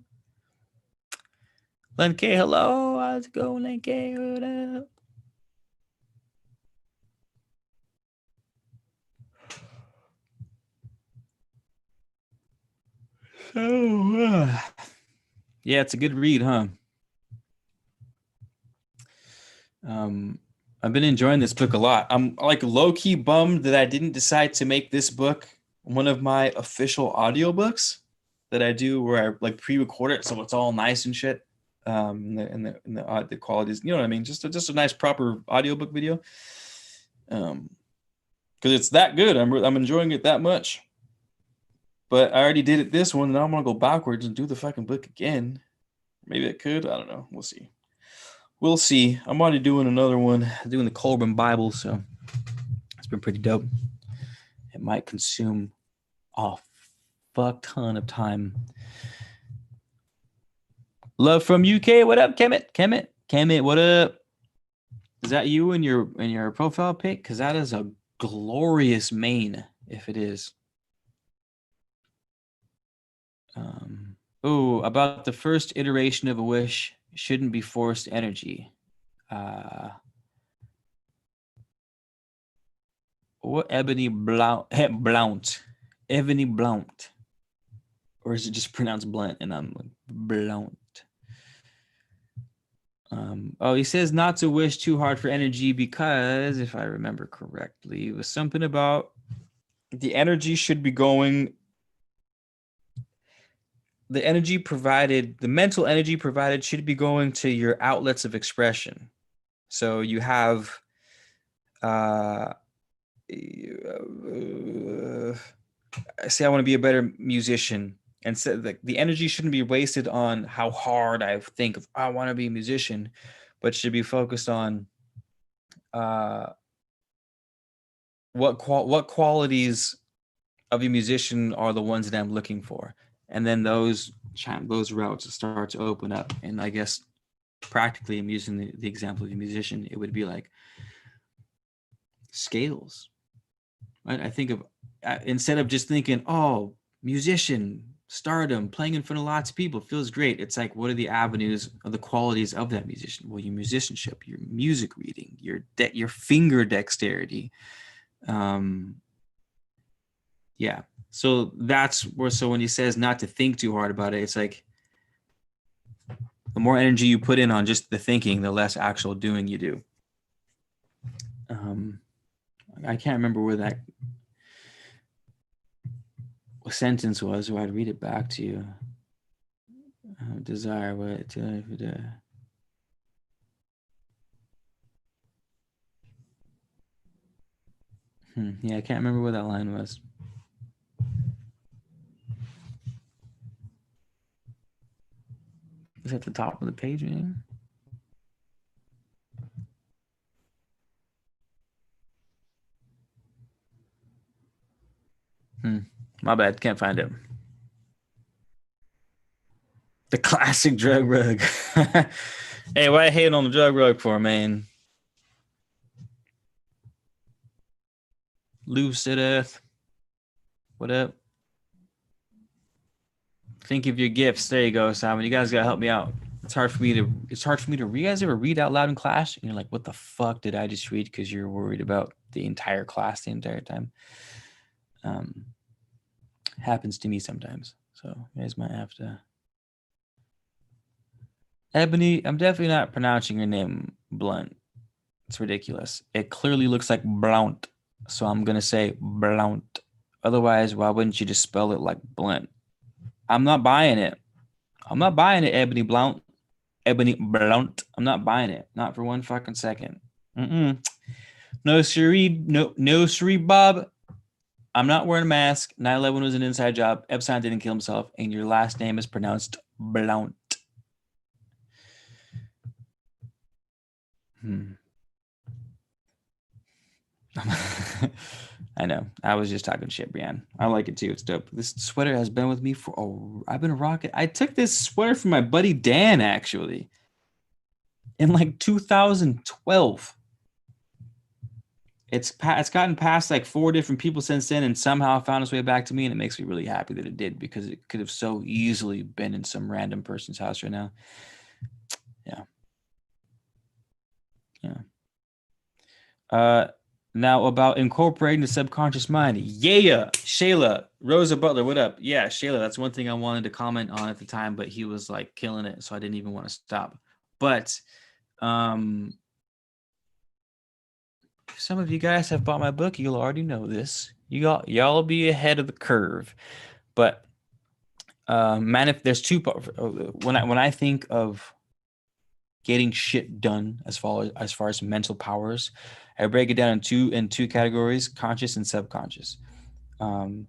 Len K, hello. How's it going, Len K? What up? So, yeah, it's a good read, huh? I've been enjoying this book a lot. I'm like low-key bummed that I didn't decide to make this book one of my official audiobooks that I do, where I like pre-record it so it's all nice and shit. The quality is, you know what I mean? Just a nice proper audiobook video. Because it's that good. I'm enjoying it that much. But I already did it this one, and now I'm gonna go backwards and do the fucking book again. Maybe I could. I don't know. We'll see. We'll see. I'm already doing another one, doing the Colburn Bible, so it's been pretty dope. It might consume a fuck ton of time. Love from UK. What up, Kemet? What up? Is that you in your profile pic? Because that is a glorious mane, if it is. About the first iteration of a wish shouldn't be forced energy. What Ebony Blount? Ebony Blount. Or is it just pronounced Blunt? And I'm like, Blount. He says not to wish too hard for energy because, if I remember correctly, it was something about the energy should be going. The energy provided, the mental energy provided should be going to your outlets of expression. So you have, I say I want to be a better musician. And so the energy shouldn't be wasted on how hard I think of, I want to be a musician, but should be focused on what qualities of a musician are the ones that I'm looking for. And then those routes start to open up. And I guess practically, I'm using the example of a musician. It would be like scales, right? I think of, instead of just thinking, oh, musician, stardom, playing in front of lots of people feels great. It's like, what are the avenues of the qualities of that musician? Well, your musicianship, your music reading, your finger dexterity. Yeah. So that's where, so when he says not to think too hard about it, it's like the more energy you put in on just the thinking, the less actual doing you do. I can't remember where that sentence was, or I'd read it back to you. Desire what? Yeah, I can't remember where that line was. It's at the top of the page, man. My bad. Can't find it. The classic drug rug. Hey, why you hating on the drug rug for, man? Lucid Earth. What up? Think of your gifts. There you go, Simon. You guys gotta help me out. It's hard for me to read. You guys ever read out loud in class? And you're like, what the fuck did I just read? Because you're worried about the entire class the entire time. Happens to me sometimes. So you guys might have to. Ebony, I'm definitely not pronouncing your name blunt. It's ridiculous. It clearly looks like blount. So I'm gonna say blount. Otherwise, why wouldn't you just spell it like blunt? I'm not buying it. I'm not buying it, Ebony Blount. Ebony Blount. I'm not buying it. Not for one fucking second. No, siree. No, siree, Bob. I'm not wearing a mask. 9/11 was an inside job. Epstein didn't kill himself. And your last name is pronounced Blount. I know. I was just talking shit, Brianne. I like it too. It's dope. This sweater has been with me for I've been rocking. I took this sweater from my buddy Dan actually in like 2012. It's gotten past like 4 different people since then, and somehow found its way back to me, and it makes me really happy that it did, because it could have so easily been in some random person's house right now. Yeah. Now about incorporating the subconscious mind. Yeah, Shayla, Rosa Butler, what up? Yeah, Shayla, that's one thing I wanted to comment on at the time, but he was like killing it, so I didn't even want to stop. But some of you guys have bought my book. You'll already know this. Y'all be ahead of the curve. But man, if there's two parts, when I think of getting shit done as far as mental powers, I break it down in two categories: conscious and subconscious. And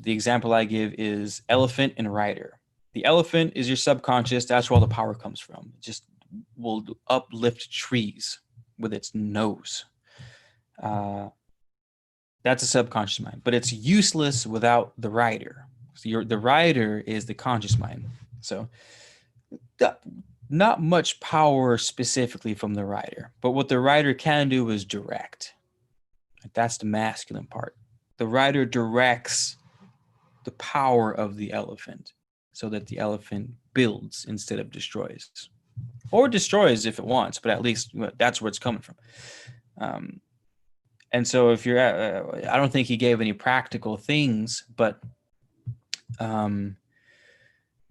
the example I give is elephant and rider. The elephant is your subconscious. That's where all the power comes from. It just will uplift trees with its nose. That's a subconscious mind, but it's useless without the rider. So the rider is the conscious mind. So not much power specifically from the rider, but what the rider can do is direct. That's the masculine part. The rider directs the power of the elephant so that the elephant builds instead of destroys, or destroys if it wants, but at least that's where it's coming from. And so if you're I don't think he gave any practical things, but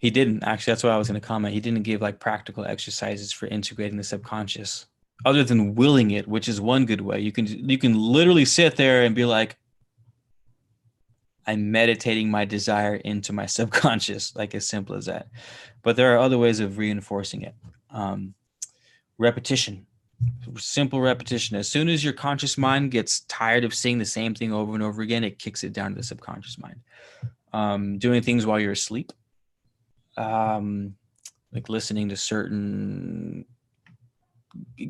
he didn't actually. That's what I was going to comment. He didn't give like practical exercises for integrating the subconscious, other than willing it, which is one good way. You can literally sit there and be like, I'm meditating my desire into my subconscious, like as simple as that. But there are other ways of reinforcing it. Repetition, simple repetition. As soon as your conscious mind gets tired of seeing the same thing over and over again, it kicks it down to the subconscious mind. Doing things while you're asleep. Like listening to certain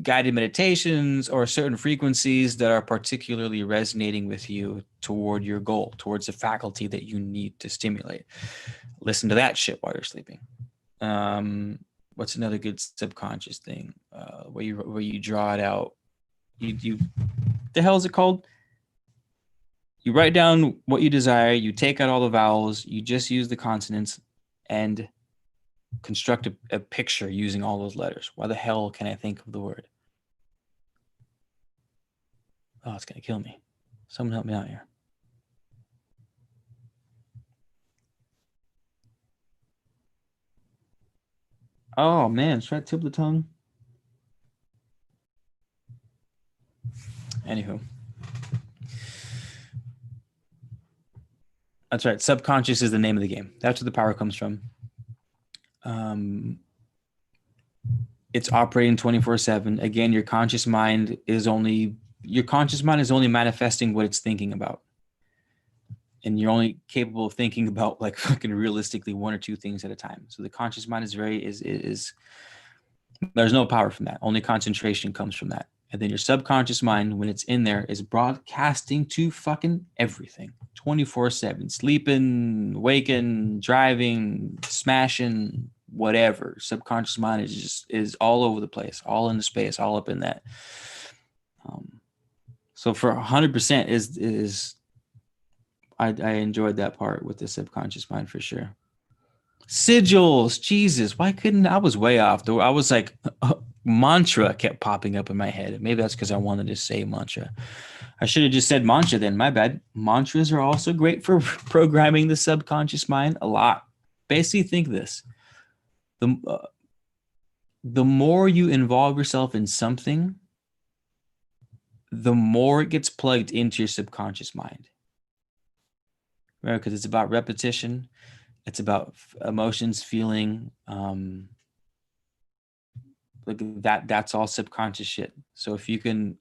guided meditations or certain frequencies that are particularly resonating with you toward your goal, towards the faculty that you need to stimulate. Listen to that shit while you're sleeping. What's another good subconscious thing? Where you draw it out. You the hell is it called? You write down what you desire, you take out all the vowels, you just use the consonants, and construct a picture using all those letters. Why the hell can I think of the word? Oh, it's going to kill me. Someone help me out here. Oh, man. Should I tip the tongue? Anywho. That's right. Subconscious is the name of the game. That's where the power comes from. It's operating 24/7. Again, your conscious mind is only manifesting what it's thinking about. And you're only capable of thinking about like fucking realistically one or two things at a time. So the conscious mind is there's no power from that. Only concentration comes from that. And then your subconscious mind, when it's in there, is broadcasting to fucking everything 24/7. Sleeping, waking, driving, smashing, whatever. Subconscious mind is all over the place, all in the space, all up in that. So for 100% is I enjoyed that part with the subconscious mind for sure. Sigils, Jesus, why couldn't I was way off though. I was like mantra kept popping up in my head. Maybe that's because I wanted to say mantra. I should have just said mantra then. My bad. Mantras are also great for programming the subconscious mind a lot. Basically, think this: the more you involve yourself in something, the more it gets plugged into your subconscious mind. Right? Because it's about repetition. It's about emotions, feeling, like that's all subconscious shit. So if you can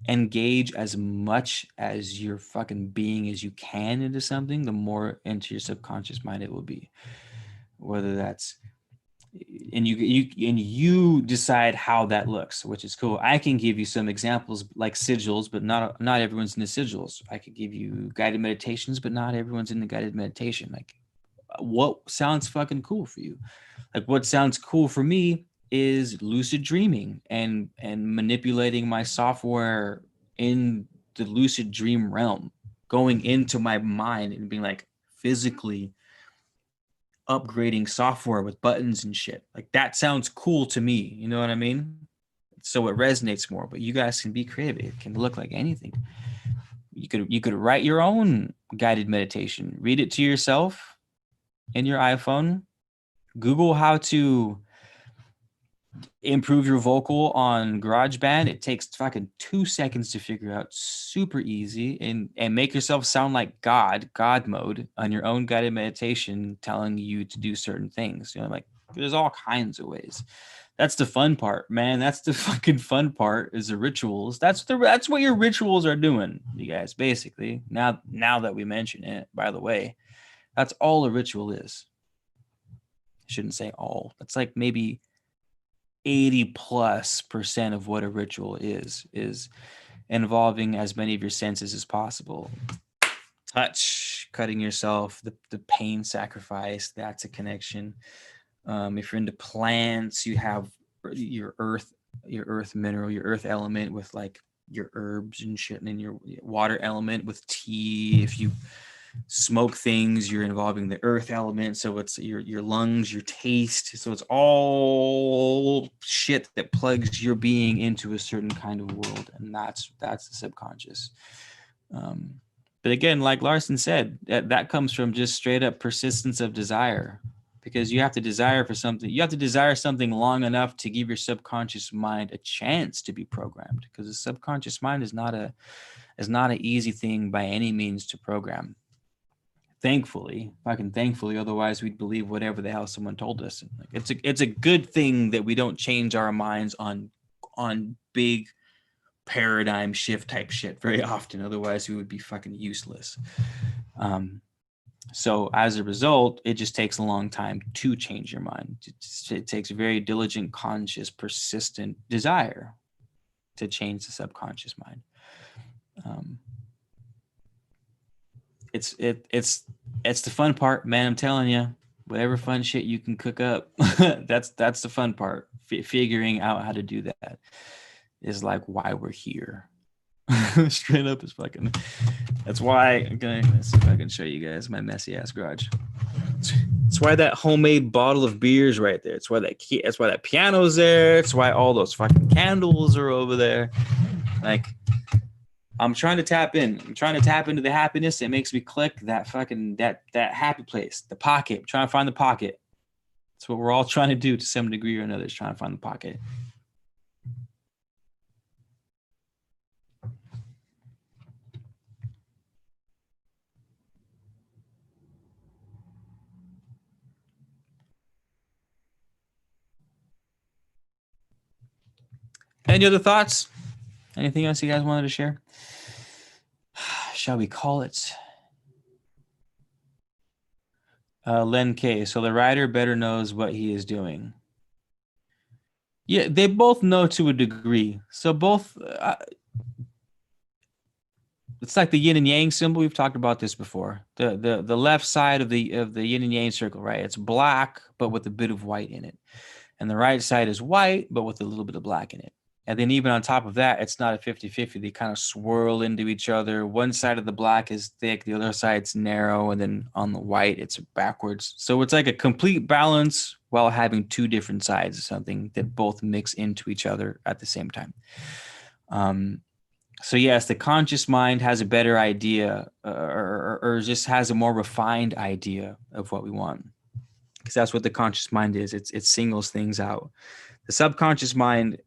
engage as much as your fucking being as you can into something, the more into your subconscious mind it will be. Whether that's and you decide how that looks, which is cool. I can give you some examples like sigils, but not everyone's into sigils. I could give you guided meditations, but not everyone's into guided meditation. Like what sounds fucking cool for you? Like what sounds cool for me is lucid dreaming and manipulating my software in the lucid dream realm, going into my mind and being like physically upgrading software with buttons and shit. Like that sounds cool to me. You know what I mean? So it resonates more, but you guys can be creative. It can look like anything. You could write your own guided meditation, read it to yourself in your iPhone, Google how to improve your vocal on GarageBand. It takes fucking 2 seconds to figure out. Super easy. And make yourself sound like God mode on your own guided meditation, telling you to do certain things. You know, like there's all kinds of ways. That's the fun part, man. That's the fucking fun part is the rituals. That's what your rituals are doing, you guys, basically. Now that we mention it, by the way, that's all a ritual is. I shouldn't say all. That's like maybe 80+% of what a ritual is involving as many of your senses as possible. Touch, cutting yourself, the pain sacrifice, that's a connection. If you're into plants, you have your earth mineral, your earth element with like your herbs and shit, and then your water element with tea. If you smoke things, you're involving the earth element, so it's your lungs, your taste, so it's all shit that plugs your being into a certain kind of world, and that's the subconscious. But again, like Larson said, that comes from just straight up persistence of desire, because you have to desire for something. You have to desire something long enough to give your subconscious mind a chance to be programmed, because the subconscious mind is not an easy thing by any means to program. Thankfully, otherwise we'd believe whatever the hell someone told us. Like, it's a good thing that we don't change our minds on big paradigm shift type shit very often. Otherwise, we would be fucking useless. So as a result, it just takes a long time to change your mind. It takes a very diligent, conscious, persistent desire to change the subconscious mind. It's the fun part, man. I'm telling you, whatever fun shit you can cook up, that's the fun part. Figuring out how to do that is like why we're here. Straight up is fucking. That's why. Okay, let's see if I can show you guys my messy ass garage. It's why that homemade bottle of beer is right there. It's why that's why that piano's there. It's why all those fucking candles are over there. Like, I'm trying to tap in. I'm trying to tap into the happiness that makes me click that fucking that happy place, the pocket. I'm trying to find the pocket. That's what we're all trying to do to some degree or another, is trying to find the pocket. Any other thoughts? Anything else you guys wanted to share? Shall we call it? Len K. So the writer better knows what he is doing. Yeah, they both know to a degree. So both, it's like the yin and yang symbol. We've talked about this before. The left side of the yin and yang circle, right? It's black, but with a bit of white in it. And the right side is white, but with a little bit of black in it. And then even on top of that, it's not a 50-50. They kind of swirl into each other. One side of the black is thick, the other side's narrow, and then on the white, it's backwards. So it's like a complete balance while having two different sides of something that both mix into each other at the same time. So yes, the conscious mind has a better idea, or just has a more refined idea of what we want, because that's what the conscious mind is. It singles things out. The subconscious mind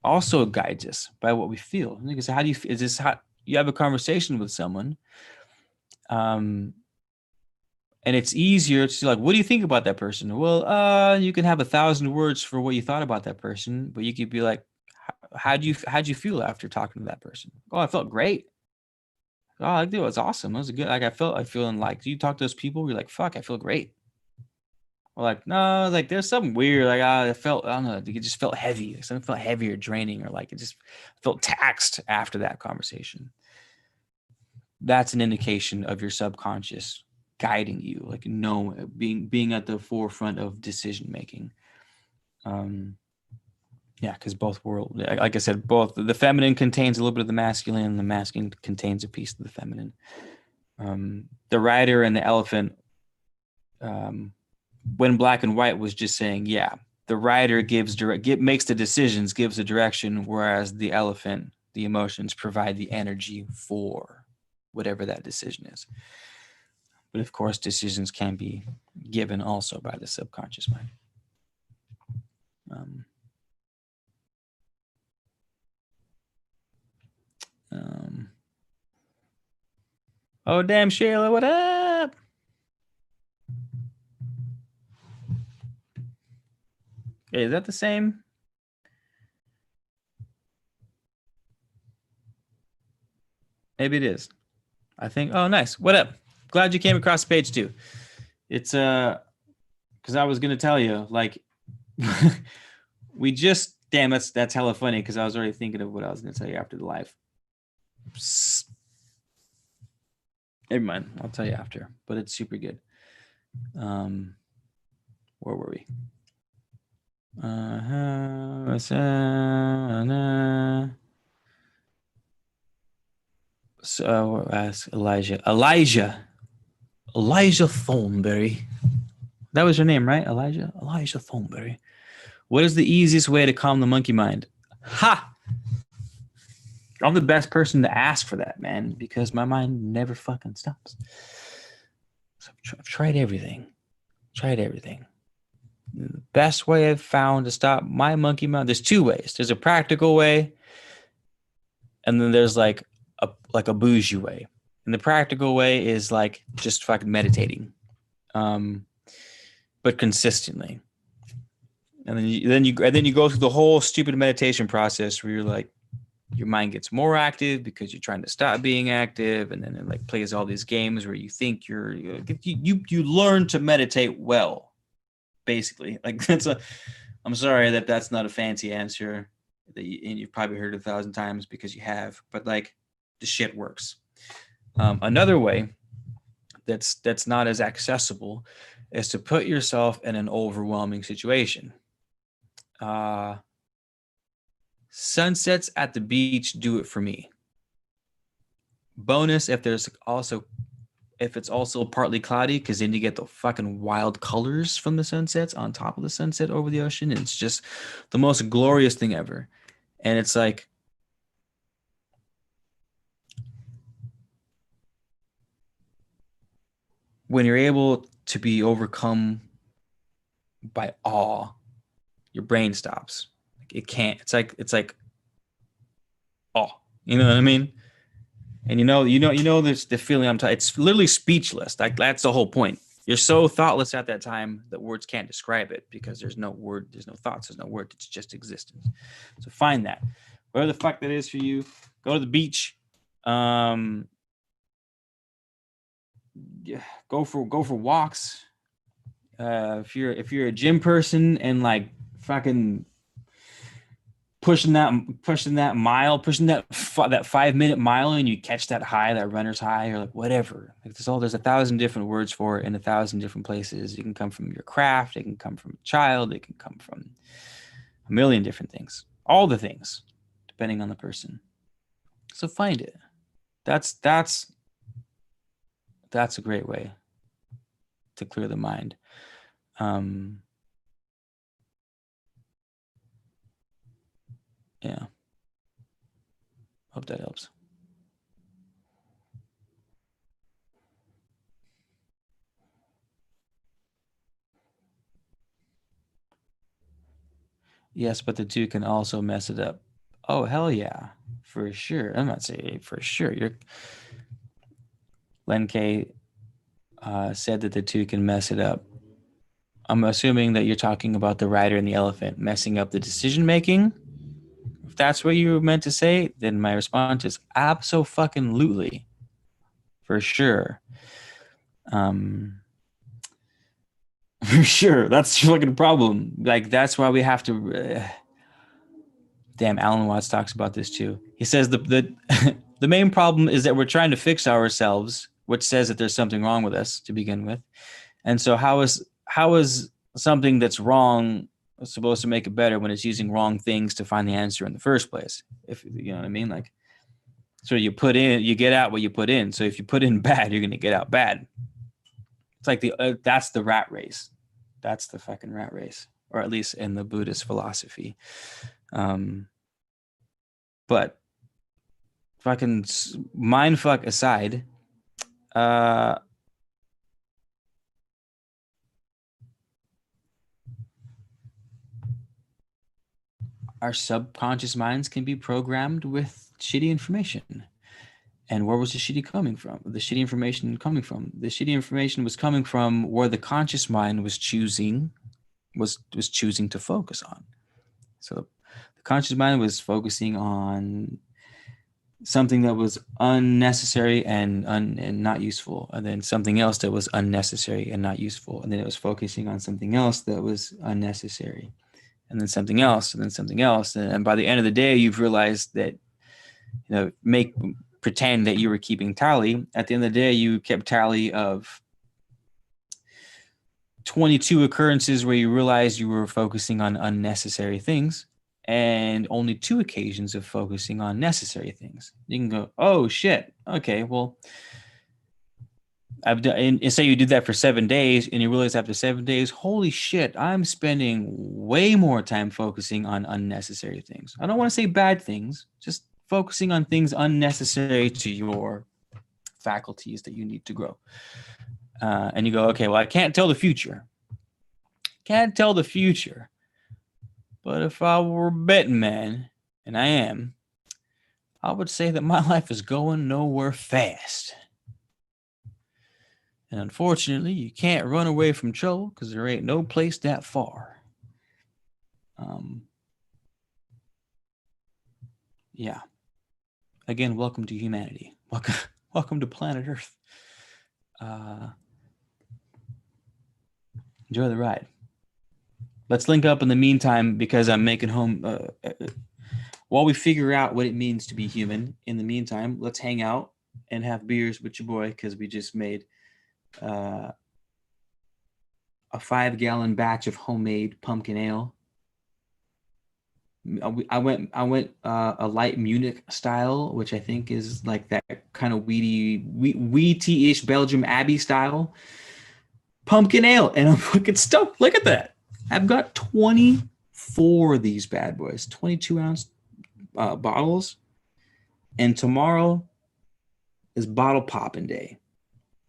also guides us by what we feel. Because how do you, is this how you have a conversation with someone, and it's easier to like, what do you think about that person? Well, you can have 1,000 words for what you thought about that person, but you could be like, how'd you feel after talking to that person? Oh, I felt great. Oh, I think it was awesome. It was good. Like I feeling like, you talk to those people, you're like, fuck, I feel great. Or like, no, like there's something weird. Like I don't know, it just felt heavy. Something felt heavy or draining, or like it just felt taxed after that conversation. That's an indication of your subconscious guiding you, like being at the forefront of decision making. Yeah, because both world, like I said, both the feminine contains a little bit of the masculine, and the masculine contains a piece of the feminine. The rider and the elephant, when Black and White was just saying, yeah, the rider makes the decisions, gives the direction, whereas the elephant, the emotions, provide the energy for whatever that decision is. But of course, decisions can be given also by the subconscious mind. Oh, damn, Shayla, what up? Okay, is that the same? Maybe it is. I think. Oh, nice. What up? Glad you came across page 2. It's because I was gonna tell you, like, we just, damn, that's hella funny, because I was already thinking of what I was gonna tell you after the live. Psst. Never mind, I'll tell you after. But it's super good. Where were we? So ask Elijah Thornberry. That was your name, right? Elijah Thornberry. What is the easiest way to calm the monkey mind? Ha! I'm the best person to ask for that, man, because my mind never fucking stops. So I've tried everything. The best way I've found to stop my monkey mind, there's 2 ways. There's a practical way, and then there's like a bougie way. And the practical way is like just fucking meditating, but consistently. And then you go through the whole stupid meditation process where you're like, your mind gets more active because you're trying to stop being active, and then it like plays all these games where you think you learn to meditate well, basically. Like I'm sorry that's not a fancy answer and you've probably heard it 1,000 times because you have, but like the shit works. Another way that's not as accessible is to put yourself in an overwhelming situation. Sunsets at the beach do it for me. Bonus if it's also partly cloudy, because then you get the fucking wild colors from the sunsets on top of the sunset over the ocean. And it's just the most glorious thing ever. And it's like, when you're able to be overcome by awe, your brain stops. It can't. It's like awe. You know what I mean? And there's the feeling I'm talking. It's literally speechless. Like that's the whole point. You're so thoughtless at that time that words can't describe it, because there's no word, there's no thoughts, there's no word. It's just existence. So find that, whatever the fuck that is for you. Go to the beach. Yeah, go for walks. If you're a gym person and like fucking pushing that 5 minute mile, and you catch that high, that runner's high, or like whatever. Like there's 1,000 different words for it in 1,000 different places. It can come from your craft, it can come from a child, it can come from a million different things. All the things, depending on the person. So find it. That's a great way to clear the mind. Yeah. Hope that helps. Yes, but the two can also mess it up. Oh, hell yeah. For sure. I'm not saying for sure. Len K said that the two can mess it up. I'm assuming that you're talking about the rider and the elephant messing up the decision making. If that's what you meant to say, then my response is abso-fucking-lutely. For sure. For sure. That's the fucking problem. Like, that's why we have to. Damn, Alan Watts talks about this too. He says the main problem is that we're trying to fix ourselves, which says that there's something wrong with us to begin with. And so how is something that's wrong supposed to make it better when it's using wrong things to find the answer in the first place? If you know what I mean, like, so you get out what you put in. So if you put in bad, you're gonna get out bad. It's like that's the rat race. That's the fucking rat race, or at least in the Buddhist philosophy. But fucking mind fuck aside, our subconscious minds can be programmed with shitty information. And where was the shitty coming from? The shitty information coming from? The shitty information was coming from where the conscious mind was choosing to focus on. So the conscious mind was focusing on something that was unnecessary and not useful, and then something else that was unnecessary and not useful, and then it was focusing on something else that was unnecessary, and then something else, and then something else, and by the end of the day, you've realized that, pretend that you were keeping tally. At the end of the day, you kept tally of 22 occurrences where you realized you were focusing on unnecessary things, and only 2 occasions of focusing on necessary things. You can go, oh shit, okay, well, I've done, and say you did that for 7 days, and you realize after 7 days, holy shit, I'm spending way more time focusing on unnecessary things. I don't want to say bad things, just focusing on things unnecessary to your faculties that you need to grow. And you go, okay, well, I can't tell the future. Can't tell the future. But if I were a betting man, and I am, I would say that my life is going nowhere fast. And unfortunately, you can't run away from trouble because there ain't no place that far. Yeah. Again, welcome to humanity. Welcome to planet Earth. Enjoy the ride. Let's link up in the meantime, because I'm making home. While we figure out what it means to be human, in the meantime, let's hang out and have beers with your boy, because we just made a 5-gallon batch of homemade pumpkin ale. I went a light Munich style, which I think is like that kind of wheaty-ish Belgium Abbey style pumpkin ale, and I'm fucking stoked. Look at that. I've got 24 of these bad boys, 22-ounce bottles, and tomorrow is bottle popping day.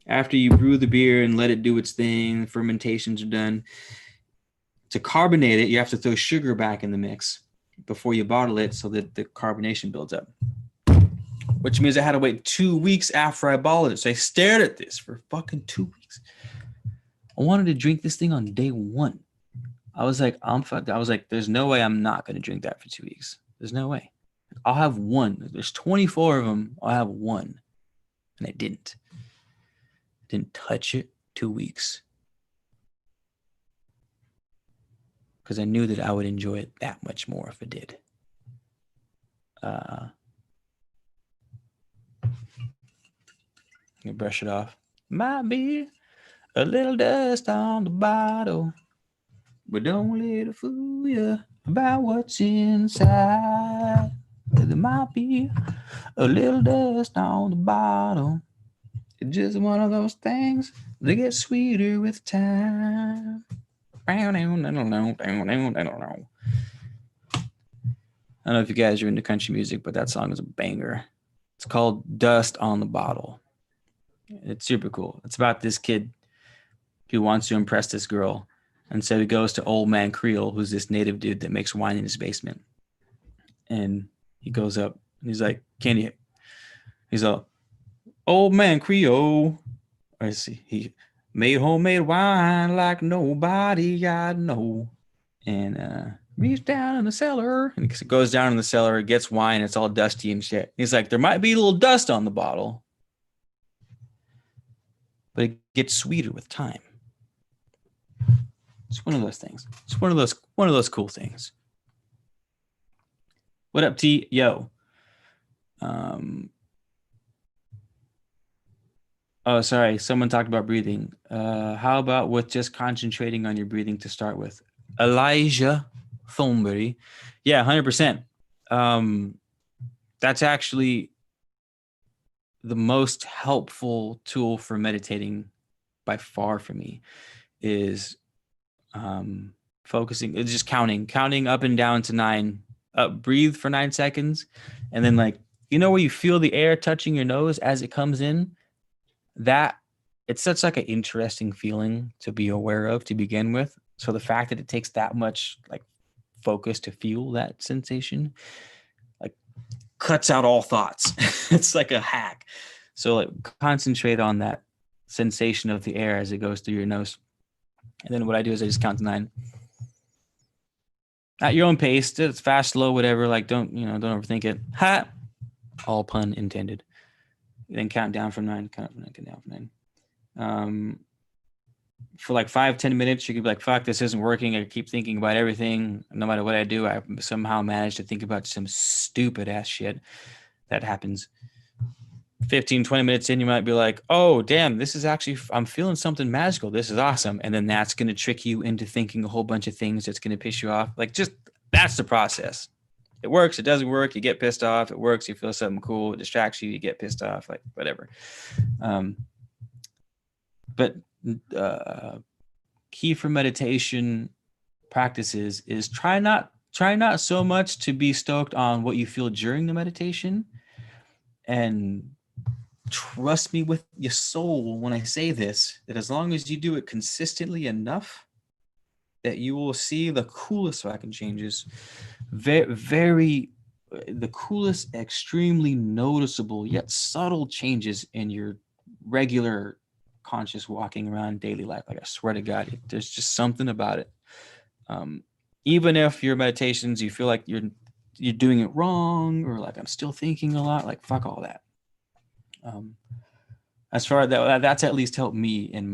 After you brew the beer and let it do its thing, fermentations are done. To carbonate it, you have to throw sugar back in the mix before you bottle it so that the carbonation builds up. Which means I had to wait 2 weeks after I bottled it. So I stared at this for fucking 2 weeks. I wanted to drink this thing on day one. I was like, I'm fucked. I was like, there's no way I'm not going to drink that for 2 weeks. There's no way. I'll have one. There's 24 of them. I'll have one. And I didn't. Didn't touch it 2 weeks. Because I knew that I would enjoy it that much more if I did. Let me brush it off. Might be a little dust on the bottle, but don't let it fool you about what's inside. There might be a little dust on the bottle. It's just one of those things that get sweeter with time. I don't know if you guys are into country music, but that song is a banger. It's called Dust on the Bottle. It's super cool. It's about this kid who wants to impress this girl. And so he goes to Old Man Creole, who's this native dude that makes wine in his basement. And he goes up and he's like, can you? He's all, Old Man Creole. I see. He made homemade wine like nobody I know. And reach down in the cellar. And he goes down in the cellar, gets wine. It's all dusty and shit. He's like, there might be a little dust on the bottle, but it gets sweeter with time. It's one of those things. It's one of those cool things. What up, T? Yo. Oh, sorry. Someone talked about breathing. How about with just concentrating on your breathing to start with? Elijah Thornberry. Yeah, 100%. That's actually the most helpful tool for meditating by far for me is focusing. It's just counting up and down to 9. Breathe for 9 seconds. And then like, where you feel the air touching your nose as it comes in? That it's such like an interesting feeling to be aware of to begin with. So the fact that it takes that much like focus to feel that sensation, like cuts out all thoughts. It's like a hack. So like concentrate on that sensation of the air as it goes through your nose. And then what I do is I just count to 9. At your own pace. It's fast, slow, whatever. Like don't overthink it. Ha! All pun intended. Then count down from 9, count down from 9. For like 5-10 minutes, you could be like, fuck, this isn't working. I keep thinking about everything. No matter what I do, I somehow manage to think about some stupid ass shit that happens. 15-20 minutes in, you might be like, oh, damn, this is actually, I'm feeling something magical. This is awesome. And then that's going to trick you into thinking a whole bunch of things that's going to piss you off. Like just, that's the process. It works. It doesn't work. You get pissed off. It works. You feel something cool. It distracts you. You get pissed off. Like whatever. But key for meditation practices is try not so much to be stoked on what you feel during the meditation, and trust me with your soul when I say this, that as long as you do it consistently enough, that you will see the coolest fucking changes. Very, the coolest, extremely noticeable yet subtle changes in your regular conscious walking around daily life. Like I swear to God, there's just something about it. Even if your meditations, you feel like you're doing it wrong, or like I'm still thinking a lot, like fuck all that. As far as that's at least helped me in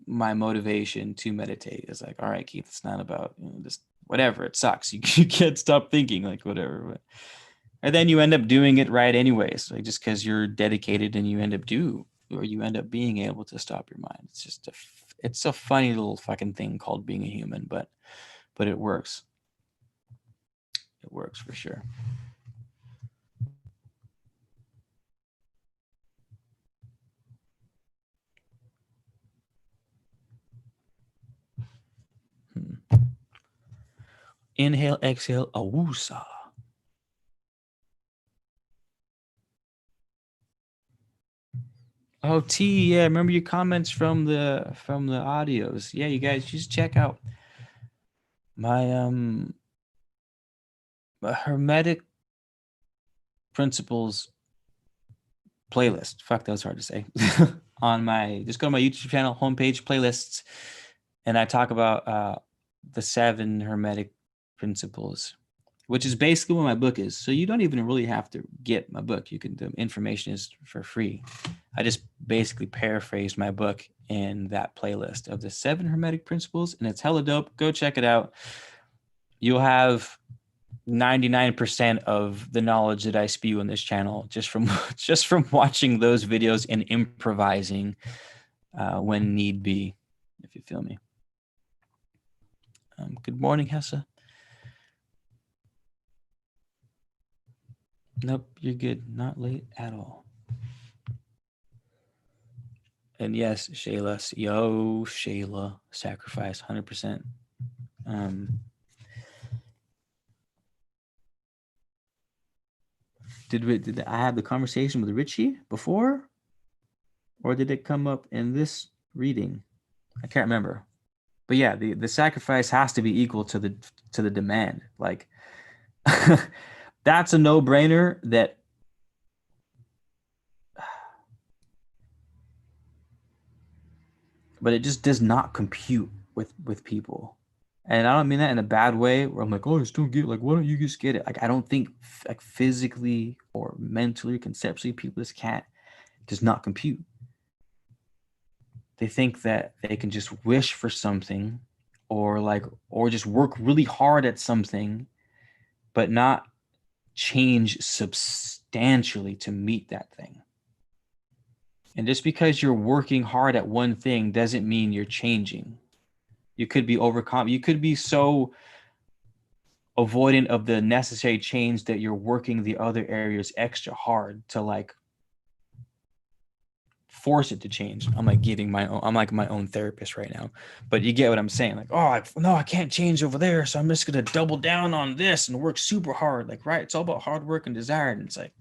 my motivation to meditate. Is like, all right, Keith, it's not about just whatever. It sucks. You can't stop thinking, like whatever. And then you end up doing it right anyways, like just because you're dedicated, and you end up being able to stop your mind. It's just it's a funny little fucking thing called being a human, but it works. It works for sure. Inhale, exhale, awusa. Oh, T, yeah, remember your comments from the audios. Yeah, you guys just check out my Hermetic Principles playlist. Fuck, that was hard to say. On my, just go to my YouTube channel homepage, playlists, and I talk about the 7 Hermetic Principles, which is basically what my book is. So you don't even really have to get my book. You can, the information is for free. I just basically paraphrased my book in that playlist of the 7 Hermetic Principles, and it's hella dope. Go check it out. You'll have 99% of the knowledge that I spew on this channel just from watching those videos and improvising when need be, if you feel me. Good morning, Hessa. Nope, you're good. Not late at all. And yes, Shayla, yo, Shayla, sacrifice, 100%. Did I have the conversation with Richie before, or did it come up in this reading? I can't remember. But yeah, the sacrifice has to be equal to the demand. Like that's a no-brainer. That but it just does not compute with people. And I don't mean that in a bad way where I'm like, oh, I just don't get it. Like, why don't you just get it? Like, I don't think like physically or mentally, conceptually, people just can't, does not compute. They think that they can just wish for something or just work really hard at something, but not change substantially to meet that thing. And just because you're working hard at one thing doesn't mean you're changing. You could be you could be so avoidant of the necessary change that you're working the other areas extra hard to like force it to change. I'm like I'm like my own therapist right now, but you get what I'm saying. Like, oh, no, I can't change over there. So I'm just going to double down on this and work super hard. Like, right. It's all about hard work and desire. And it's like,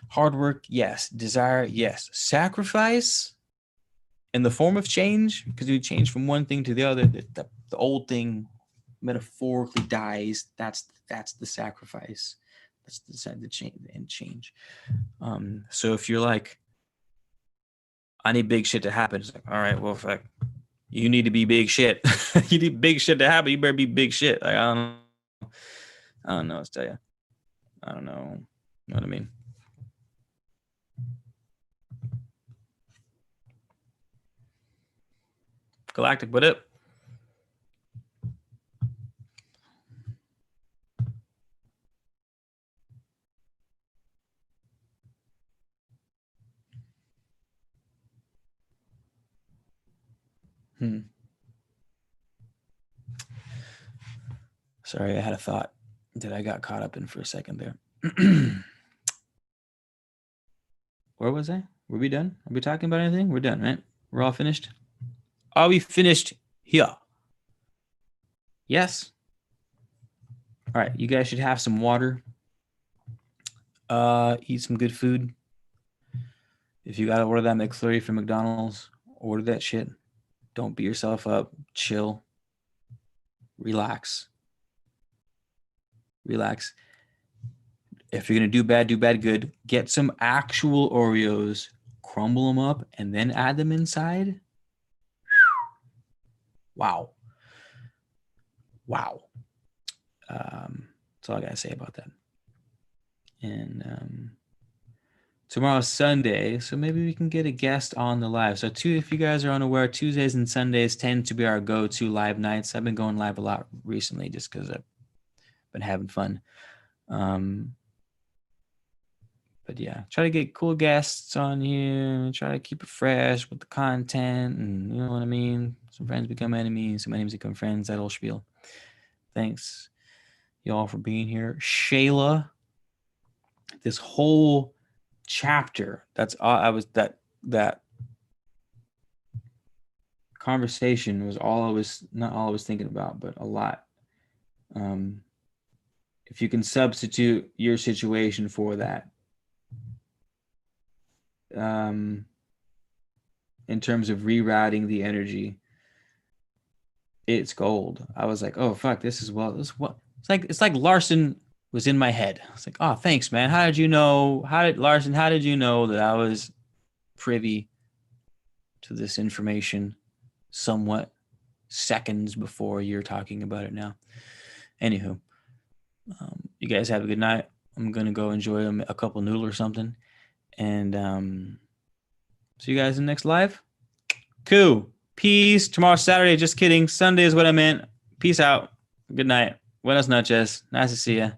hard work. Yes. Desire. Yes. Sacrifice in the form of change, because you change from one thing to the other. The old thing metaphorically dies. That's the sacrifice. That's the change. So if you're like, I need big shit to happen, it's like, all right, well, fuck, you need to be big shit. You need big shit to happen. You better be big shit. Like, I don't know what to tell you. I don't know. You know what I mean? Galactic, what up? Sorry, I had a thought that I got caught up in for a second there. Where was I? Were we done? Are we talking about anything? We're done, right? We're all finished? Are we finished here? Yes. All right, you guys should have some water. Eat some good food. If you gotta order that McFlurry from McDonald's, order that shit. Don't beat yourself up. Chill. Relax. Relax. If you're gonna do bad good. Get some actual Oreos, crumble them up, and then add them inside. Wow. That's all I gotta say about that. And tomorrow's Sunday, so maybe we can get a guest on the live. So if you guys are unaware, Tuesdays and Sundays tend to be our go-to live nights. I've been going live a lot recently just because I've been having fun. But yeah, try to get cool guests on here. Try to keep it fresh with the content, and you know what I mean. Some friends become enemies, some enemies become friends. That whole spiel. Thanks. y'all for being here. Shayla, this whole chapter, that conversation was not all I was thinking about, but a lot. If you can substitute your situation for that, in terms of rerouting the energy, it's gold. I was like, oh fuck, it's like Larson was in my head. I was like, oh, thanks, man. How did you know that I was privy to this information somewhat seconds before you're talking about it now? Anywho, you guys have a good night. I'm gonna go enjoy a couple noodle or something, and see you guys in the next live. Cool. Peace. Tomorrow's Saturday. Just kidding. Sunday is what I meant. Peace out. Good night. Buenas noches. Nice to see you.